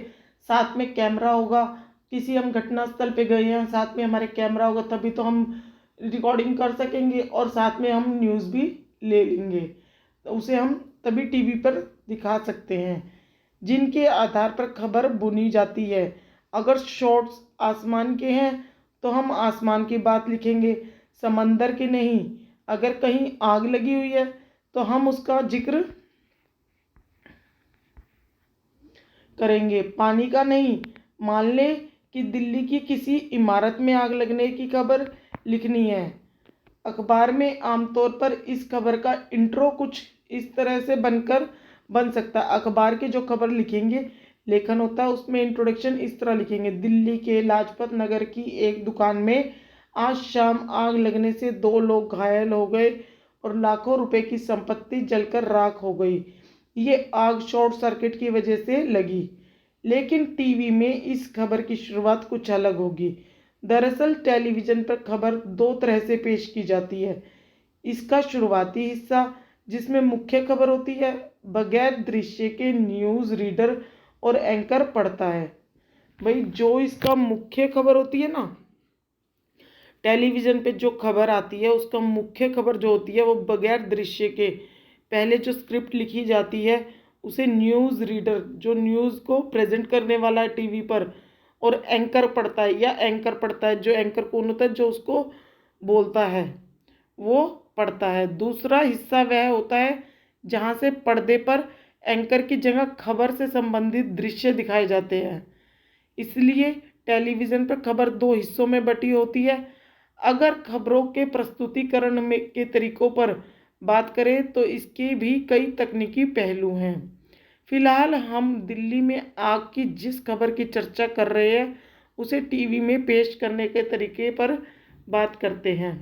S1: साथ में कैमरा होगा, किसी हम घटना स्थल पे गए हैं, साथ में हमारे कैमरा होगा, तभी तो हम रिकॉर्डिंग कर सकेंगे और साथ में हम न्यूज़ भी ले लेंगे, तो उसे हम तभी टीवी पर दिखा सकते हैं, जिनके आधार पर खबर बुनी जाती है। अगर शॉट्स आसमान के हैं तो हम आसमान की बात लिखेंगे, समंदर के नहीं। अगर कहीं आग लगी हुई है तो हम उसका जिक्र करेंगे, पानी का नहीं। मान लें कि दिल्ली की किसी इमारत में आग लगने की खबर लिखनी है। अखबार में आमतौर पर इस खबर का इंट्रो कुछ इस तरह से बन सकता है। अखबार के जो खबर लिखेंगे, लेखन होता है, उसमें इंट्रोडक्शन इस तरह लिखेंगे। दिल्ली के लाजपत नगर की एक दुकान में आज शाम आग लगने से 2 लोग घायल हो गए और लाखों रुपए की संपत्ति जलकर राख हो गई। ये आग शॉर्ट सर्किट की वजह से लगी। लेकिन टीवी में इस खबर की शुरुआत कुछ अलग होगी। दरअसल टेलीविज़न पर खबर 2 तरह से पेश की जाती है। इसका शुरुआती हिस्सा, जिसमें मुख्य खबर होती है, बगैर दृश्य के न्यूज़ रीडर और एंकर पढ़ता है। भाई जो इसका मुख्य खबर होती है ना, टेलीविज़न पे जो खबर आती है, उसका मुख्य खबर जो होती है वो बगैर दृश्य के, पहले जो स्क्रिप्ट लिखी जाती है उसे न्यूज़ रीडर, जो न्यूज़ को प्रेजेंट करने वाला है टीवी पर, और एंकर पढ़ता है, या एंकर पढ़ता है। जो एंकर कौन होता है, जो उसको बोलता है, वो पढ़ता है। दूसरा हिस्सा वह होता है जहाँ से पर्दे पर एंकर की जगह खबर से संबंधित दृश्य दिखाए जाते हैं। इसलिए टेलीविज़न पर खबर 2 हिस्सों में बटी होती है। अगर खबरों के प्रस्तुतिकरण में के तरीकों पर बात करें तो इसके भी कई तकनीकी पहलू हैं। फिलहाल हम दिल्ली में आग की जिस खबर की चर्चा कर रहे हैं, उसे टीवी में पेश करने के तरीके पर बात करते हैं।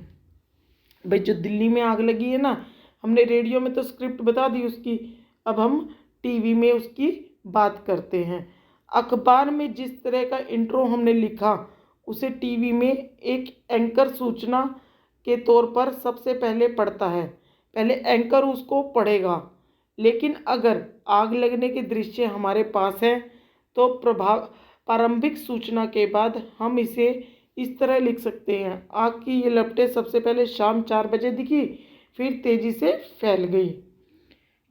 S1: भाई जो दिल्ली में आग लगी है ना, हमने रेडियो में तो स्क्रिप्ट बता दी उसकी, अब हम टीवी में उसकी बात करते हैं। अखबार में जिस तरह का इंट्रो हमने लिखा, उसे टीवी में एक एंकर सूचना के तौर पर सबसे पहले पढ़ता है। पहले एंकर उसको पढ़ेगा। लेकिन अगर आग लगने के दृश्य हमारे पास हैं तो प्रारंभिक सूचना के बाद हम इसे इस तरह लिख सकते हैं। आग की ये लपटें सबसे पहले शाम 4 बजे दिखी, फिर तेजी से फैल गई।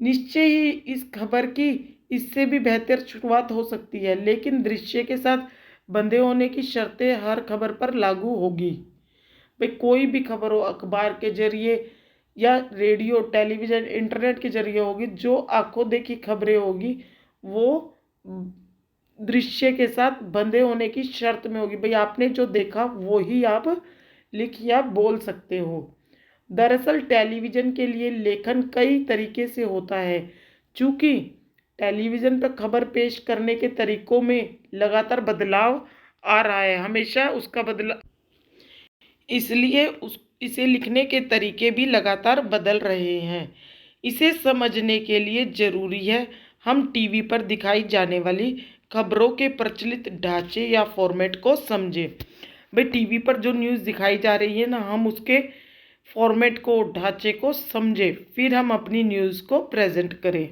S1: निश्चय ही इस खबर की इससे भी बेहतर शुरुआत हो सकती है, लेकिन दृश्य के साथ बंधे होने की शर्तें हर खबर पर लागू होगी। भाई कोई भी खबर हो, अखबार के जरिए या रेडियो, टेलीविज़न, इंटरनेट के जरिए होगी, जो आंखों देखी खबरें होगी वो दृश्य के साथ बंधे होने की शर्त में होगी। भाई आपने जो देखा वो ही आप लिख या बोल सकते हो। दरअसल टेलीविज़न के लिए लेखन कई तरीके से होता है। चूँकि टेलीविज़न पर खबर पेश करने के तरीकों में लगातार बदलाव आ रहा है, हमेशा उसका बदला, इसलिए इसे लिखने के तरीके भी लगातार बदल रहे हैं। इसे समझने के लिए ज़रूरी है हम टीवी पर दिखाई जाने वाली खबरों के प्रचलित ढांचे या फॉर्मेट को समझें। भाई टीवी पर जो न्यूज़ दिखाई जा रही है ना, हम उसके फॉर्मेट को, ढांचे को समझें, फिर हम अपनी न्यूज़ को प्रेजेंट करें।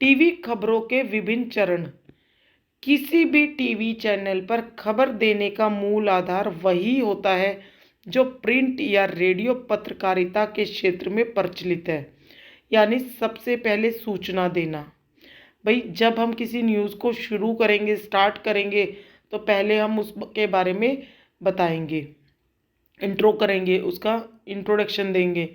S1: टीवी खबरों के विभिन्न चरण। किसी भी टीवी चैनल पर खबर देने का मूल आधार वही होता है जो प्रिंट या रेडियो पत्रकारिता के क्षेत्र में प्रचलित है, यानी सबसे पहले सूचना देना। भाई जब हम किसी न्यूज़ को शुरू करेंगे, स्टार्ट करेंगे, तो पहले हम उसके बारे में बताएंगे, इंट्रो करेंगे, उसका इंट्रोडक्शन देंगे।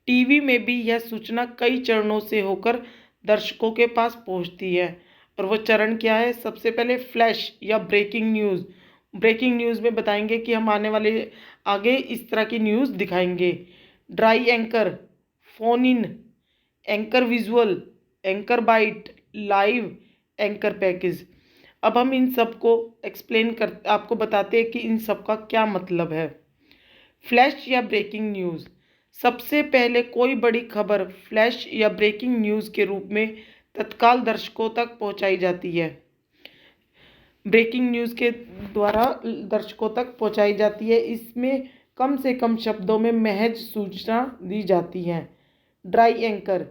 S1: टीवी में भी यह सूचना कई चरणों से होकर दर्शकों के पास पहुंचती है। और वो चरण क्या है? सबसे पहले फ्लैश या ब्रेकिंग न्यूज़। ब्रेकिंग न्यूज़ में बताएंगे कि हम आने वाले आगे इस तरह की न्यूज़ दिखाएंगे। Dry anchor, phone in, anchor visual, anchor bite, live, anchor package. अब हम इन सब को एक्सप्लेन कर आपको बताते हैं कि इन सब का क्या मतलब है। फ्लैश या ब्रेकिंग न्यूज़। सबसे पहले कोई बड़ी खबर फ्लैश या ब्रेकिंग न्यूज़ के रूप में तत्काल दर्शकों तक पहुंचाई जाती है। ब्रेकिंग न्यूज़ के द्वारा दर्शकों तक पहुंचाई जाती है। इसमें कम से कम शब्दों में महज सूचना दी जाती है। ड्राई एंकर,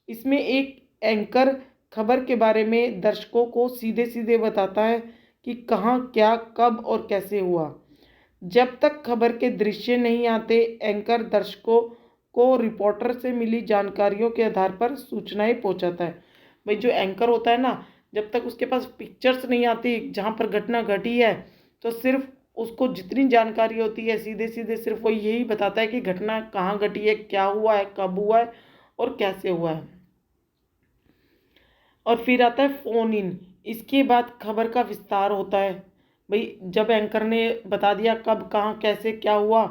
S1: इसमें एक एंकर खबर के बारे में दर्शकों को सीधे सीधे बताता है कि कहाँ, क्या, कब और कैसे हुआ। जब तक खबर के दृश्य नहीं आते, एंकर दर्शकों को रिपोर्टर से मिली जानकारियों के आधार पर सूचनाएं पहुंचाता है। भाई जो एंकर होता है ना, जब तक उसके पास पिक्चर्स नहीं आती जहां पर घटना घटी है, तो सिर्फ उसको जितनी जानकारी होती है सीधे सीधे सिर्फ वो यही बताता है कि घटना कहाँ घटी है, क्या हुआ है, कब हुआ है और कैसे हुआ है। और फिर आता है फोन इन। इसके बाद खबर का विस्तार होता है। भाई जब एंकर ने बता दिया कब, कहाँ, कैसे, क्या हुआ,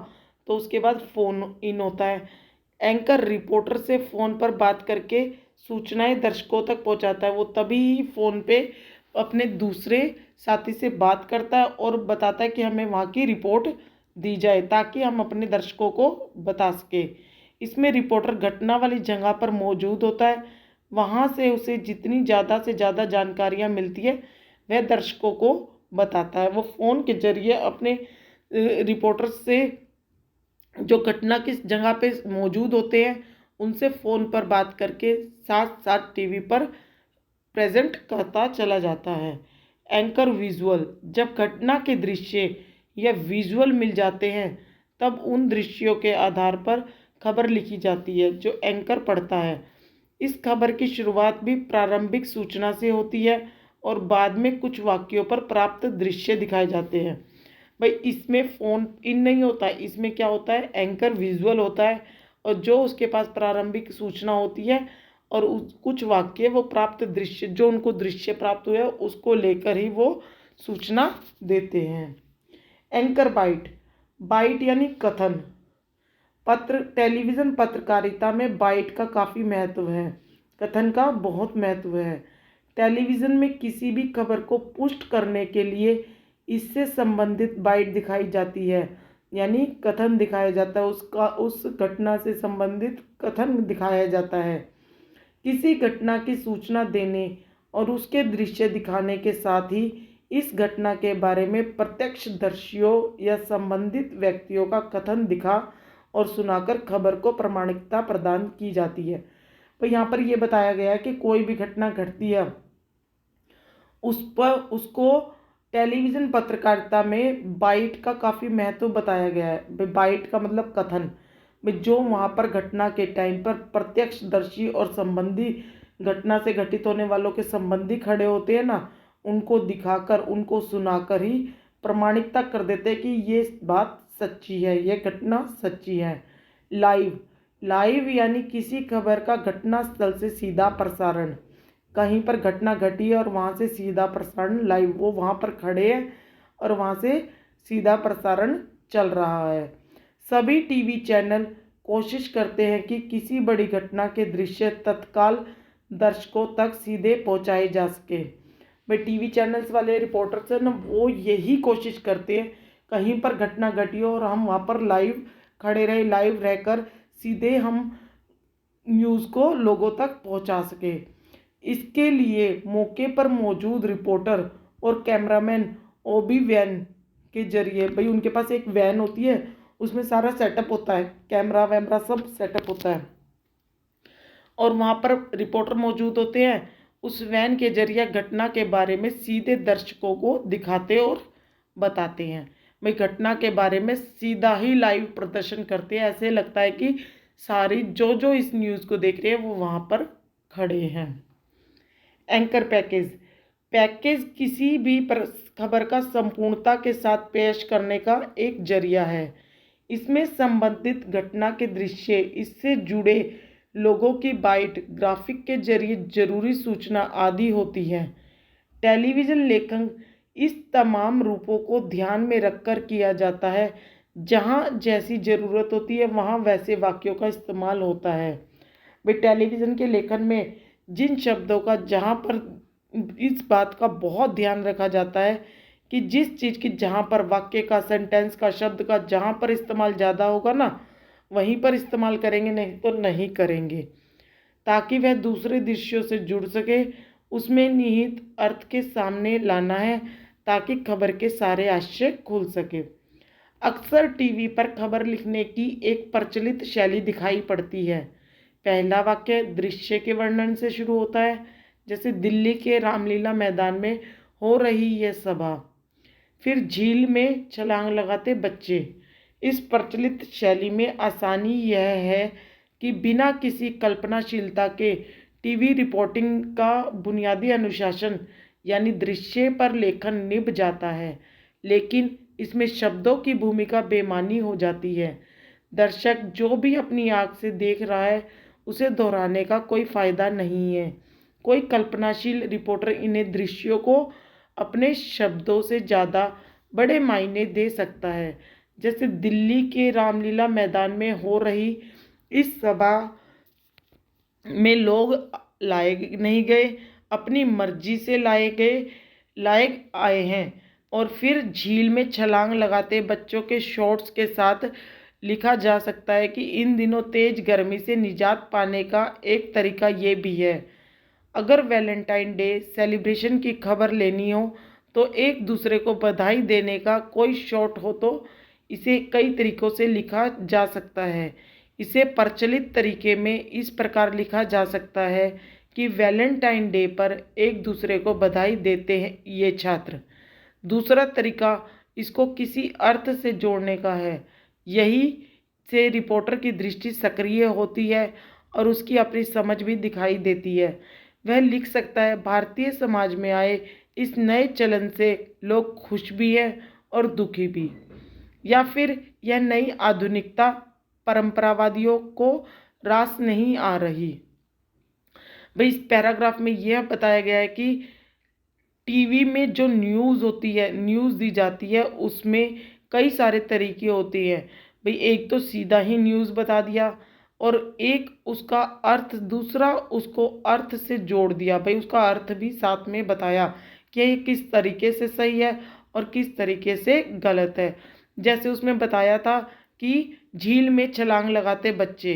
S1: तो उसके बाद फोन इन होता है। एंकर रिपोर्टर से फ़ोन पर बात करके सूचनाएं दर्शकों तक पहुंचाता है। वो तभी फ़ोन पे अपने दूसरे साथी से बात करता है और बताता है कि हमें वहाँ की रिपोर्ट दी जाए ताकि हम अपने दर्शकों को बता सके। इसमें रिपोर्टर घटना वाली जगह पर मौजूद होता है। वहाँ से उसे जितनी ज़्यादा से ज़्यादा जानकारियाँ मिलती है वह दर्शकों को बताता है। वो फ़ोन के जरिए अपने रिपोर्टर से जो घटना किस जगह पे मौजूद होते हैं उनसे फ़ोन पर बात करके साथ साथ टीवी पर प्रेजेंट करता चला जाता है। एंकर विजुअल, जब घटना के दृश्य या विजुअल मिल जाते हैं तब उन दृश्यों के आधार पर खबर लिखी जाती है जो एंकर पढ़ता है। इस खबर की शुरुआत भी प्रारंभिक सूचना से होती है और बाद में कुछ वाक्यों पर प्राप्त दृश्य दिखाए जाते हैं। भाई इसमें फ़ोन इन नहीं होता है, इसमें क्या होता है, एंकर विजुअल होता है और जो उसके पास प्रारंभिक सूचना होती है और कुछ वाक्य वो प्राप्त दृश्य जो उनको दृश्य प्राप्त हुए उसको लेकर ही वो सूचना देते हैं। एंकर बाइट, बाइट यानी कथन। टेलीविज़न पत्रकारिता में बाइट का काफ़ी महत्व है, कथन का बहुत महत्व है। टेलीविज़न में किसी भी खबर को पुष्ट करने के लिए इससे संबंधित बाइट दिखाई जाती है, यानी कथन दिखाया जाता है, उसका उस घटना से संबंधित कथन दिखाया जाता है। किसी घटना की सूचना देने और उसके दृश्य दिखाने के साथ ही इस घटना के बारे में प्रत्यक्षदर्शियों या संबंधित व्यक्तियों का कथन दिखा और सुनाकर खबर को प्रामाणिकता प्रदान की जाती है। तो यहाँ पर यह बताया गया है कि कोई भी घटना घटती है उस पर उसको टेलीविज़न पत्रकारिता में बाइट का काफ़ी महत्व बताया गया है। बाइट का मतलब कथन, जो वहाँ पर घटना के टाइम पर प्रत्यक्षदर्शी और संबंधी घटना से घटित होने वालों के संबंधी खड़े होते हैं ना, उनको दिखाकर उनको सुनाकर ही प्रमाणिकता कर देते हैं कि ये बात सच्ची है, ये घटना सच्ची है। लाइव, लाइव यानी किसी खबर का घटना स्थल से सीधा प्रसारण। कहीं पर घटना घटी है और वहाँ से सीधा प्रसारण लाइव, वो वहाँ पर खड़े हैं और वहाँ से सीधा प्रसारण चल रहा है। सभी टीवी चैनल कोशिश करते हैं कि किसी बड़ी घटना के दृश्य तत्काल दर्शकों तक सीधे पहुँचाए जा सके। भाई टीवी चैनल्स वाले रिपोर्टर्स हैं ना, वो यही कोशिश करते हैं कहीं पर घटना घटी हो और हम वहाँ पर लाइव खड़े रहे, लाइव रहकर सीधे हम न्यूज़ को लोगों तक पहुँचा सके। इसके लिए मौके पर मौजूद रिपोर्टर और कैमरामैन ओबी वैन के जरिए, भाई उनके पास एक वैन होती है उसमें सारा सेटअप होता है, कैमरा वैमरा सब सेटअप होता है और वहाँ पर रिपोर्टर मौजूद होते हैं। उस वैन के जरिए घटना के बारे में सीधे दर्शकों को दिखाते और बताते हैं। भाई घटना के बारे में सीधा ही लाइव प्रदर्शन करते हैं, ऐसे लगता है कि सारी जो जो इस न्यूज़ को देख रहे हैं वो वहाँ पर खड़े हैं। एंकर पैकेज, पैकेज किसी भी खबर का संपूर्णता के साथ पेश करने का एक जरिया है। इसमें संबंधित घटना के दृश्य, इससे जुड़े लोगों की बाइट, ग्राफिक के जरिए जरूरी सूचना आदि होती है। टेलीविज़न लेखन इस तमाम रूपों को ध्यान में रखकर किया जाता है। जहाँ जैसी ज़रूरत होती है वहाँ वैसे वाक्यों का इस्तेमाल होता है। भाई टेलीविज़न के लेखन में जिन शब्दों का, जहाँ पर इस बात का बहुत ध्यान रखा जाता है कि जिस चीज़ की, जहाँ पर वाक्य का, सेंटेंस का, शब्द का जहाँ पर इस्तेमाल ज़्यादा होगा ना, वहीं पर इस्तेमाल करेंगे, नहीं तो नहीं करेंगे, ताकि वह दूसरे दृश्यों से जुड़ सके। उसमें निहित अर्थ के सामने लाना है ताकि खबर के सारे आशय खुल सके। अक्सर टीवी पर खबर लिखने की एक प्रचलित शैली दिखाई पड़ती है। पहला वाक्य दृश्य के वर्णन से शुरू होता है, जैसे दिल्ली के रामलीला मैदान में हो रही यह सभा। फिर झील में छलांग लगाते बच्चे। इस प्रचलित शैली में आसानी यह है कि बिना किसी कल्पनाशीलता के टीवी रिपोर्टिंग का बुनियादी अनुशासन यानी दृश्य पर लेखन निभ जाता है, लेकिन इसमें शब्दों की भूमिका बेमानी हो जाती है। दर्शक जो भी अपनी आँख से देख रहा है उसे दोहराने का कोई फायदा नहीं है। कोई कल्पनाशील रिपोर्टर इन्हें दृश्यों को अपने शब्दों से ज़्यादा बड़े मायने दे सकता है। जैसे दिल्ली के रामलीला मैदान में हो रही इस सभा में लोग लाए नहीं गए, अपनी मर्जी से लाए आए हैं। और फिर झील में छलांग लगाते बच्चों के शॉट्स के साथ लिखा जा सकता है कि इन दिनों तेज गर्मी से निजात पाने का एक तरीका ये भी है। अगर वैलेंटाइन डे सेलिब्रेशन की खबर लेनी हो तो एक दूसरे को बधाई देने का कोई शॉट हो तो इसे कई तरीक़ों से लिखा जा सकता है। इसे प्रचलित तरीके में इस प्रकार लिखा जा सकता है कि वैलेंटाइन डे पर एक दूसरे को बधाई देते हैं ये छात्र। दूसरा तरीका इसको किसी अर्थ से जोड़ने का है। यही से रिपोर्टर की दृष्टि सक्रिय होती है और उसकी अपनी समझ भी दिखाई देती है। वह लिख सकता है, भारतीय समाज में आए इस नए चलन से लोग खुश भी हैं और दुखी भी, या फिर यह नई आधुनिकता परंपरावादियों को रास नहीं आ रही। भाई इस पैराग्राफ में यह बताया गया है कि टीवी में जो न्यूज़ होती है, न्यूज़ दी जाती है, उसमें कई सारे तरीके होते हैं। भाई एक तो सीधा ही न्यूज़ बता दिया और एक उसका अर्थ, दूसरा उसको अर्थ से जोड़ दिया। भाई उसका अर्थ भी साथ में बताया कि ये किस तरीके से सही है और किस तरीके से गलत है। जैसे उसमें बताया था कि झील में छलांग लगाते बच्चे,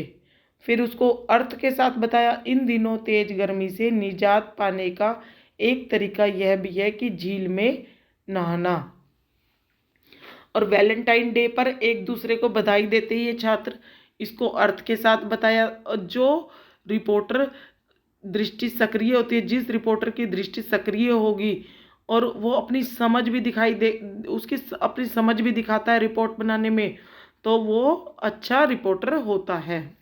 S1: फिर उसको अर्थ के साथ बताया इन दिनों तेज गर्मी से निजात पाने का एक तरीका यह भी है कि झील में नहाना। और वैलेंटाइन डे पर एक दूसरे को बधाई देते ही ये छात्र, इसको अर्थ के साथ बताया। जो रिपोर्टर दृष्टि सक्रिय होती है, जिस रिपोर्टर की दृष्टि सक्रिय होगी और वो अपनी समझ भी दिखाई दे, उसकी अपनी समझ भी दिखाता है रिपोर्ट बनाने में, तो वो अच्छा रिपोर्टर होता है।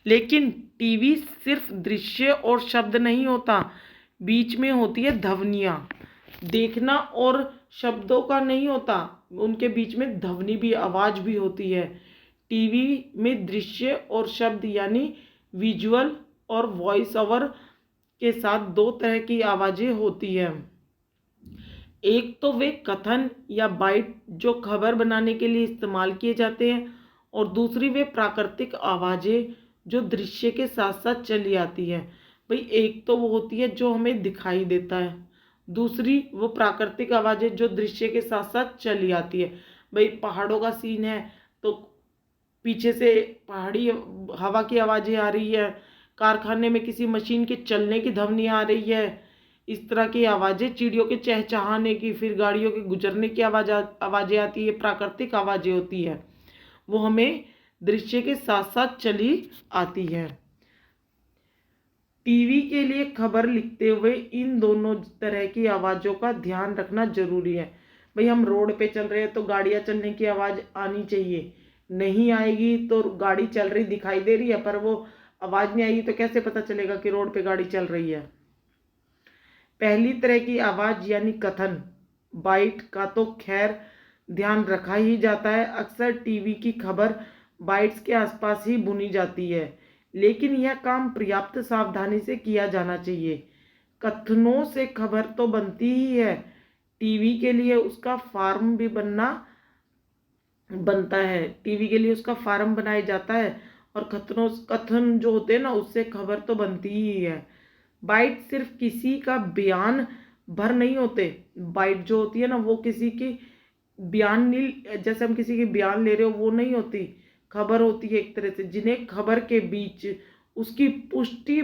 S1: लेकिन टीवी सिर्फ दृश्य और शब्द नहीं होता, बीच में होती है ध्वनियाँ। देखना और शब्दों का नहीं होता, उनके बीच में ध्वनि भी, आवाज़ भी होती है। टीवी में दृश्य और शब्द यानी विजुअल और वॉइस ओवर के साथ दो तरह की आवाज़ें होती हैं। एक तो वे कथन या बाइट जो खबर बनाने के लिए इस्तेमाल किए जाते हैं, और दूसरी वे प्राकृतिक आवाज़ें जो दृश्य के साथ साथ चली आती है। भाई एक तो वो होती है जो हमें दिखाई देता है, दूसरी वो प्राकृतिक आवाज़ें जो दृश्य के साथ साथ चली आती है। भाई पहाड़ों का सीन है तो पीछे से पहाड़ी हवा की आवाज़ें आ रही है, कारखाने में किसी मशीन के चलने की ध्वनि आ रही है, इस तरह की आवाज़ें, चिड़ियों के चहचहाने की, फिर गाड़ियों के गुजरने की आवाज़ें आती है, प्राकृतिक आवाज़ें होती है, वो हमें दृश्य के साथ साथ चली आती है। टीवी के लिए खबर लिखते हुए इन दोनों तरह की आवाज़ों का ध्यान रखना जरूरी है। भाई हम रोड पे चल रहे हैं तो गाड़ियाँ चलने की आवाज़ आनी चाहिए, नहीं आएगी तो गाड़ी चल रही दिखाई दे रही है पर वो आवाज़ नहीं आएगी तो कैसे पता चलेगा कि रोड पे गाड़ी चल रही है। पहली तरह की आवाज़ यानी कथन, बाइट का तो खैर ध्यान रखा ही जाता है। अक्सर टीवी की खबर बाइट्स के आसपास ही बुनी जाती है, लेकिन यह काम पर्याप्त सावधानी से किया जाना चाहिए। कथनों से खबर तो बनती ही है, टीवी के लिए उसका फार्म भी बनता है, टीवी के लिए उसका फार्म बनाया जाता है, और कथन जो होते हैं ना, उससे खबर तो बनती ही है। बाइट सिर्फ किसी का बयान भर नहीं होते। बाइट जो होती है ना, वो किसी की बयान नहीं, जैसे हम किसी की बयान ले रहे हो वो नहीं होती, खबर होती है एक तरह से, जिन्हें खबर के बीच उसकी पुष्टि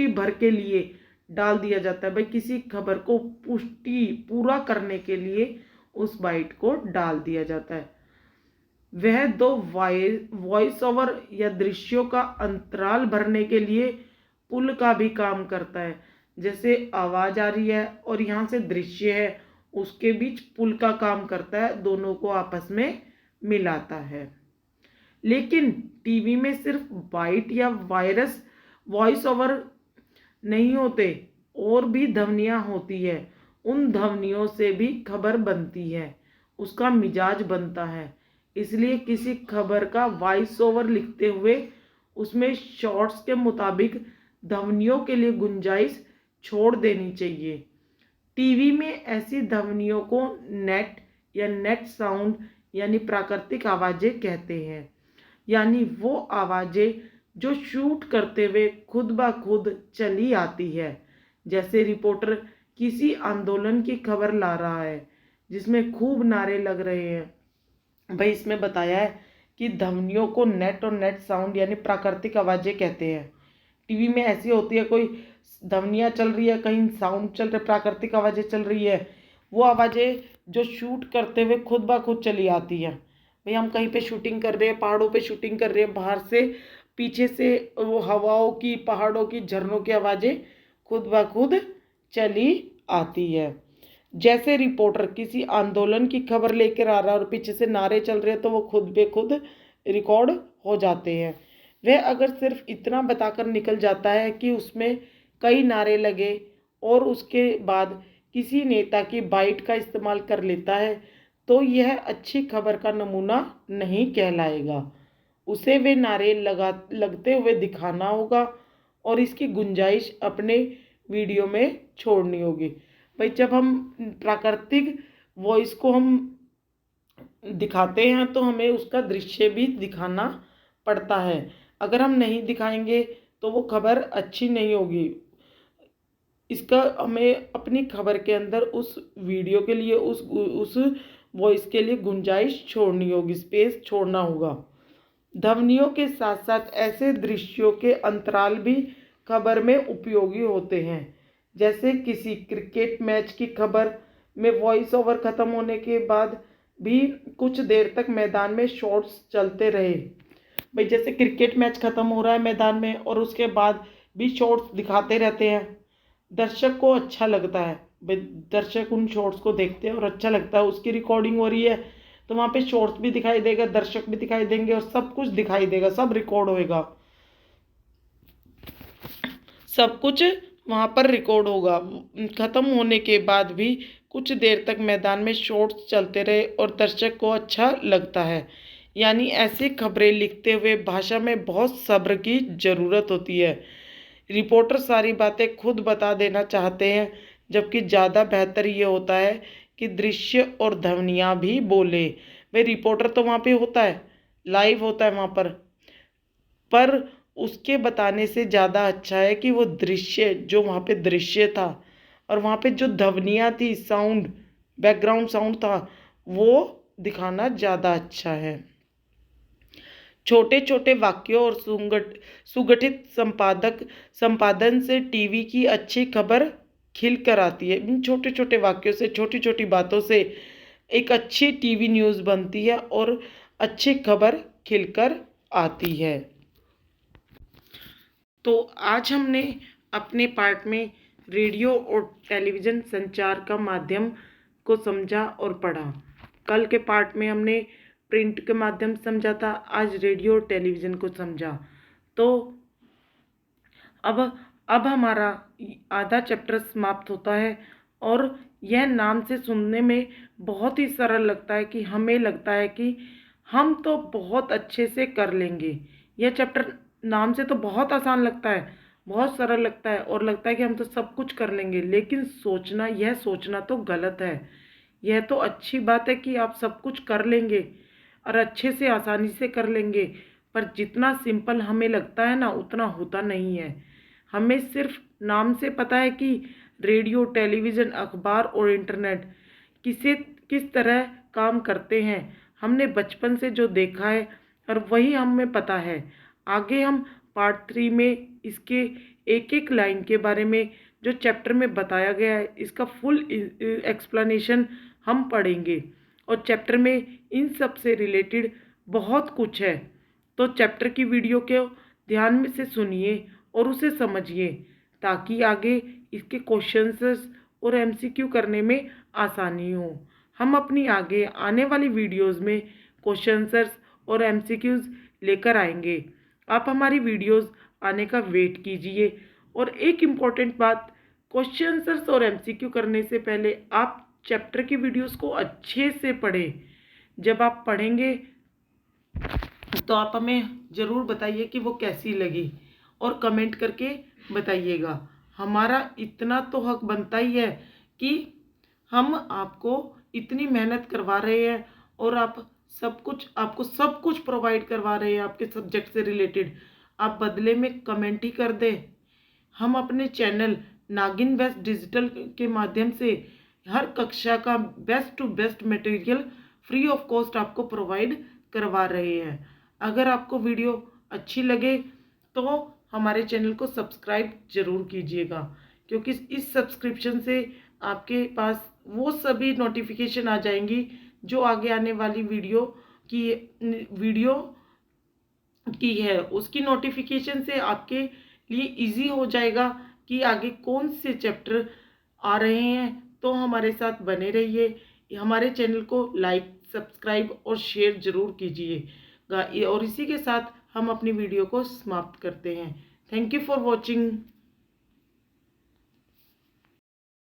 S1: भर के लिए डाल दिया जाता है। भाई किसी खबर को पुष्टि पूरा करने के लिए उस बाइट को डाल दिया जाता है। वह दो वॉइस ओवर या दृश्यों का अंतराल भरने के लिए पुल का भी काम करता है। जैसे आवाज आ रही है और यहाँ से दृश्य है, उसके बीच पुल का काम करता है, दोनों को आपस में मिलाता है। लेकिन टीवी में सिर्फ बाइट या वॉइस ओवर नहीं होते, और भी ध्वनियाँ होती है। उन ध्वनियों से भी खबर बनती है, उसका मिजाज बनता है। इसलिए किसी खबर का वॉइस ओवर लिखते हुए उसमें शॉर्ट्स के मुताबिक ध्वनियों के लिए गुंजाइश छोड़ देनी चाहिए। टीवी में ऐसी ध्वनियों को नेट या नेट साउंड यानी प्राकृतिक आवाज़ें कहते हैं। यानी वो आवाज़ें जो शूट करते हुए खुद ब खुद चली आती है। जैसे रिपोर्टर किसी आंदोलन की खबर ला रहा है जिसमें खूब नारे लग रहे हैं। भाई इसमें बताया है कि ध्वनियों को नेट और नेट साउंड यानी प्राकृतिक आवाज़ें कहते हैं। टीवी में ऐसी होती है, कोई ध्वनियाँ चल रही है, कहीं साउंड चल रहे, प्राकृतिक आवाज़ें चल रही है, वो आवाज़ें जो शूट करते हुए खुद ब खुद चली आती हैं। भाई हम कहीं पे शूटिंग कर रहे हैं, पहाड़ों पे शूटिंग कर रहे हैं, बाहर से पीछे से वो हवाओं की, पहाड़ों की, झरनों की आवाज़ें खुद ब खुद चली आती है। जैसे रिपोर्टर किसी आंदोलन की खबर लेकर आ रहा है और पीछे से नारे चल रहे हैं, तो वो खुद बे खुद रिकॉर्ड हो जाते हैं। वह अगर सिर्फ इतना बताकर निकल जाता है कि उसमें कई नारे लगे और उसके बाद किसी नेता की बाइट का इस्तेमाल कर लेता है, तो यह अच्छी खबर का नमूना नहीं कहलाएगा। उसे वे नारे लगते हुए दिखाना होगा और इसकी गुंजाइश अपने वीडियो में छोड़नी होगी। भाई जब हम प्राकृतिक वॉइस को हम दिखाते हैं तो हमें उसका दृश्य भी दिखाना पड़ता है। अगर हम नहीं दिखाएंगे तो वो खबर अच्छी नहीं होगी। इसका हमें अपनी खबर के अंदर उस वीडियो के लिए, उस वॉइस के लिए गुंजाइश छोड़नी होगी, स्पेस छोड़ना होगा। ध्वनियों के साथ साथ ऐसे दृश्यों के अंतराल भी खबर में उपयोगी होते हैं। जैसे किसी क्रिकेट मैच की खबर में वॉइस ओवर खत्म होने के बाद भी कुछ देर तक मैदान में शॉट्स चलते रहे। भाई जैसे क्रिकेट मैच खत्म हो रहा है मैदान में और उसके बाद भी शॉट्स दिखाते रहते हैं, दर्शक को अच्छा लगता है। भाई दर्शक उन शॉट्स को देखते हैं और अच्छा लगता है, उसकी रिकॉर्डिंग हो रही है तो वहाँ पे शॉर्ट्स भी दिखाई देगा, दर्शक भी दिखाई देंगे और सब कुछ दिखाई देगा, सब रिकॉर्ड होएगा, सब कुछ वहाँ पर रिकॉर्ड होगा। ख़त्म होने के बाद भी कुछ देर तक मैदान में शॉट्स चलते रहे और दर्शक को अच्छा लगता है। यानी ऐसी खबरें लिखते हुए भाषा में बहुत सब्र की ज़रूरत होती है। रिपोर्टर सारी बातें खुद बता देना चाहते हैं, जबकि ज़्यादा बेहतर ये होता है कि दृश्य और ध्वनियाँ भी बोले। भाई रिपोर्टर तो वहाँ पे होता है, लाइव होता है वहाँ पर उसके बताने से ज़्यादा अच्छा है कि वो दृश्य, जो वहाँ पे दृश्य था और वहाँ पे जो ध्वनियाँ थी, साउंड, बैकग्राउंड साउंड था, वो दिखाना ज़्यादा अच्छा है। छोटे छोटे वाक्यों और सुगठित संपादन से टीवी की अच्छी खबर खिल कर आती है। इन छोटे छोटे वाक्यों से, छोटी छोटी बातों से एक अच्छी टीवी न्यूज़ बनती है और अच्छी खबर खिलकर आती है। तो आज हमने अपने पार्ट में रेडियो और टेलीविज़न संचार का माध्यम को समझा और पढ़ा। कल के पार्ट में हमने प्रिंट के माध्यम से समझा था, आज रेडियो और टेलीविज़न को समझा। तो अब हमारा आधा चैप्टर समाप्त होता है और यह नाम से सुनने में बहुत ही सरल लगता है कि हमें लगता है कि हम तो बहुत अच्छे से कर लेंगे। यह चैप्टर नाम से तो बहुत आसान लगता है, बहुत सरल लगता है और लगता है कि हम तो सब कुछ कर लेंगे, लेकिन यह सोचना तो गलत है। यह तो अच्छी बात है कि आप सब कुछ कर लेंगे और अच्छे से आसानी से कर लेंगे, पर जितना सिंपल हमें लगता है ना उतना होता नहीं है। हमें सिर्फ नाम से पता है कि रेडियो, टेलीविज़न, अखबार और इंटरनेट किस तरह काम करते हैं। हमने बचपन से जो देखा है और वही हमें पता है। आगे हम पार्ट 3 में इसके एक एक लाइन के बारे में जो चैप्टर में बताया गया है इसका फुल एक्सप्लेनेशन हम पढ़ेंगे और चैप्टर में इन सब से रिलेटेड बहुत कुछ है। तो चैप्टर की वीडियो को ध्यान में से सुनिए और उसे समझिए ताकि आगे इसके क्वेश्चंस और एमसीक्यू करने में आसानी हो। हम अपनी आगे आने वाली वीडियोस में क्वेश्चंस और एमसीक्यूज लेकर आएंगे। आप हमारी वीडियोस आने का वेट कीजिए। और एक इम्पॉर्टेंट बात, क्वेश्चंस और एमसीक्यू करने से पहले आप चैप्टर की वीडियोस को अच्छे से पढ़ें। जब आप पढ़ेंगे तो आप हमें ज़रूर बताइए कि वो कैसी लगी और कमेंट करके बताइएगा। हमारा इतना तो हक बनता ही है कि हम आपको इतनी मेहनत करवा रहे हैं और आपको सब कुछ प्रोवाइड करवा रहे हैं आपके सब्जेक्ट से रिलेटेड। आप बदले में कमेंट ही कर दें। हम अपने चैनल नागिन बेस्ट डिजिटल के माध्यम से हर कक्षा का best to best material free of cost आपको प्रोवाइड करवा रहे हैं। अगर आपको वीडियो अच्छी लगे तो हमारे चैनल को सब्सक्राइब ज़रूर कीजिएगा, क्योंकि इस सब्सक्रिप्शन से आपके पास वो सभी नोटिफिकेशन आ जाएंगी जो आगे आने वाली वीडियो की है। उसकी नोटिफिकेशन से आपके लिए इजी हो जाएगा कि आगे कौन से चैप्टर आ रहे हैं। तो हमारे साथ बने रहिए। हमारे चैनल को लाइक, सब्सक्राइब और शेयर ज़रूर कीजिएगा। और इसी के साथ हम अपनी वीडियो को समाप्त करते हैं। Thank you for watching.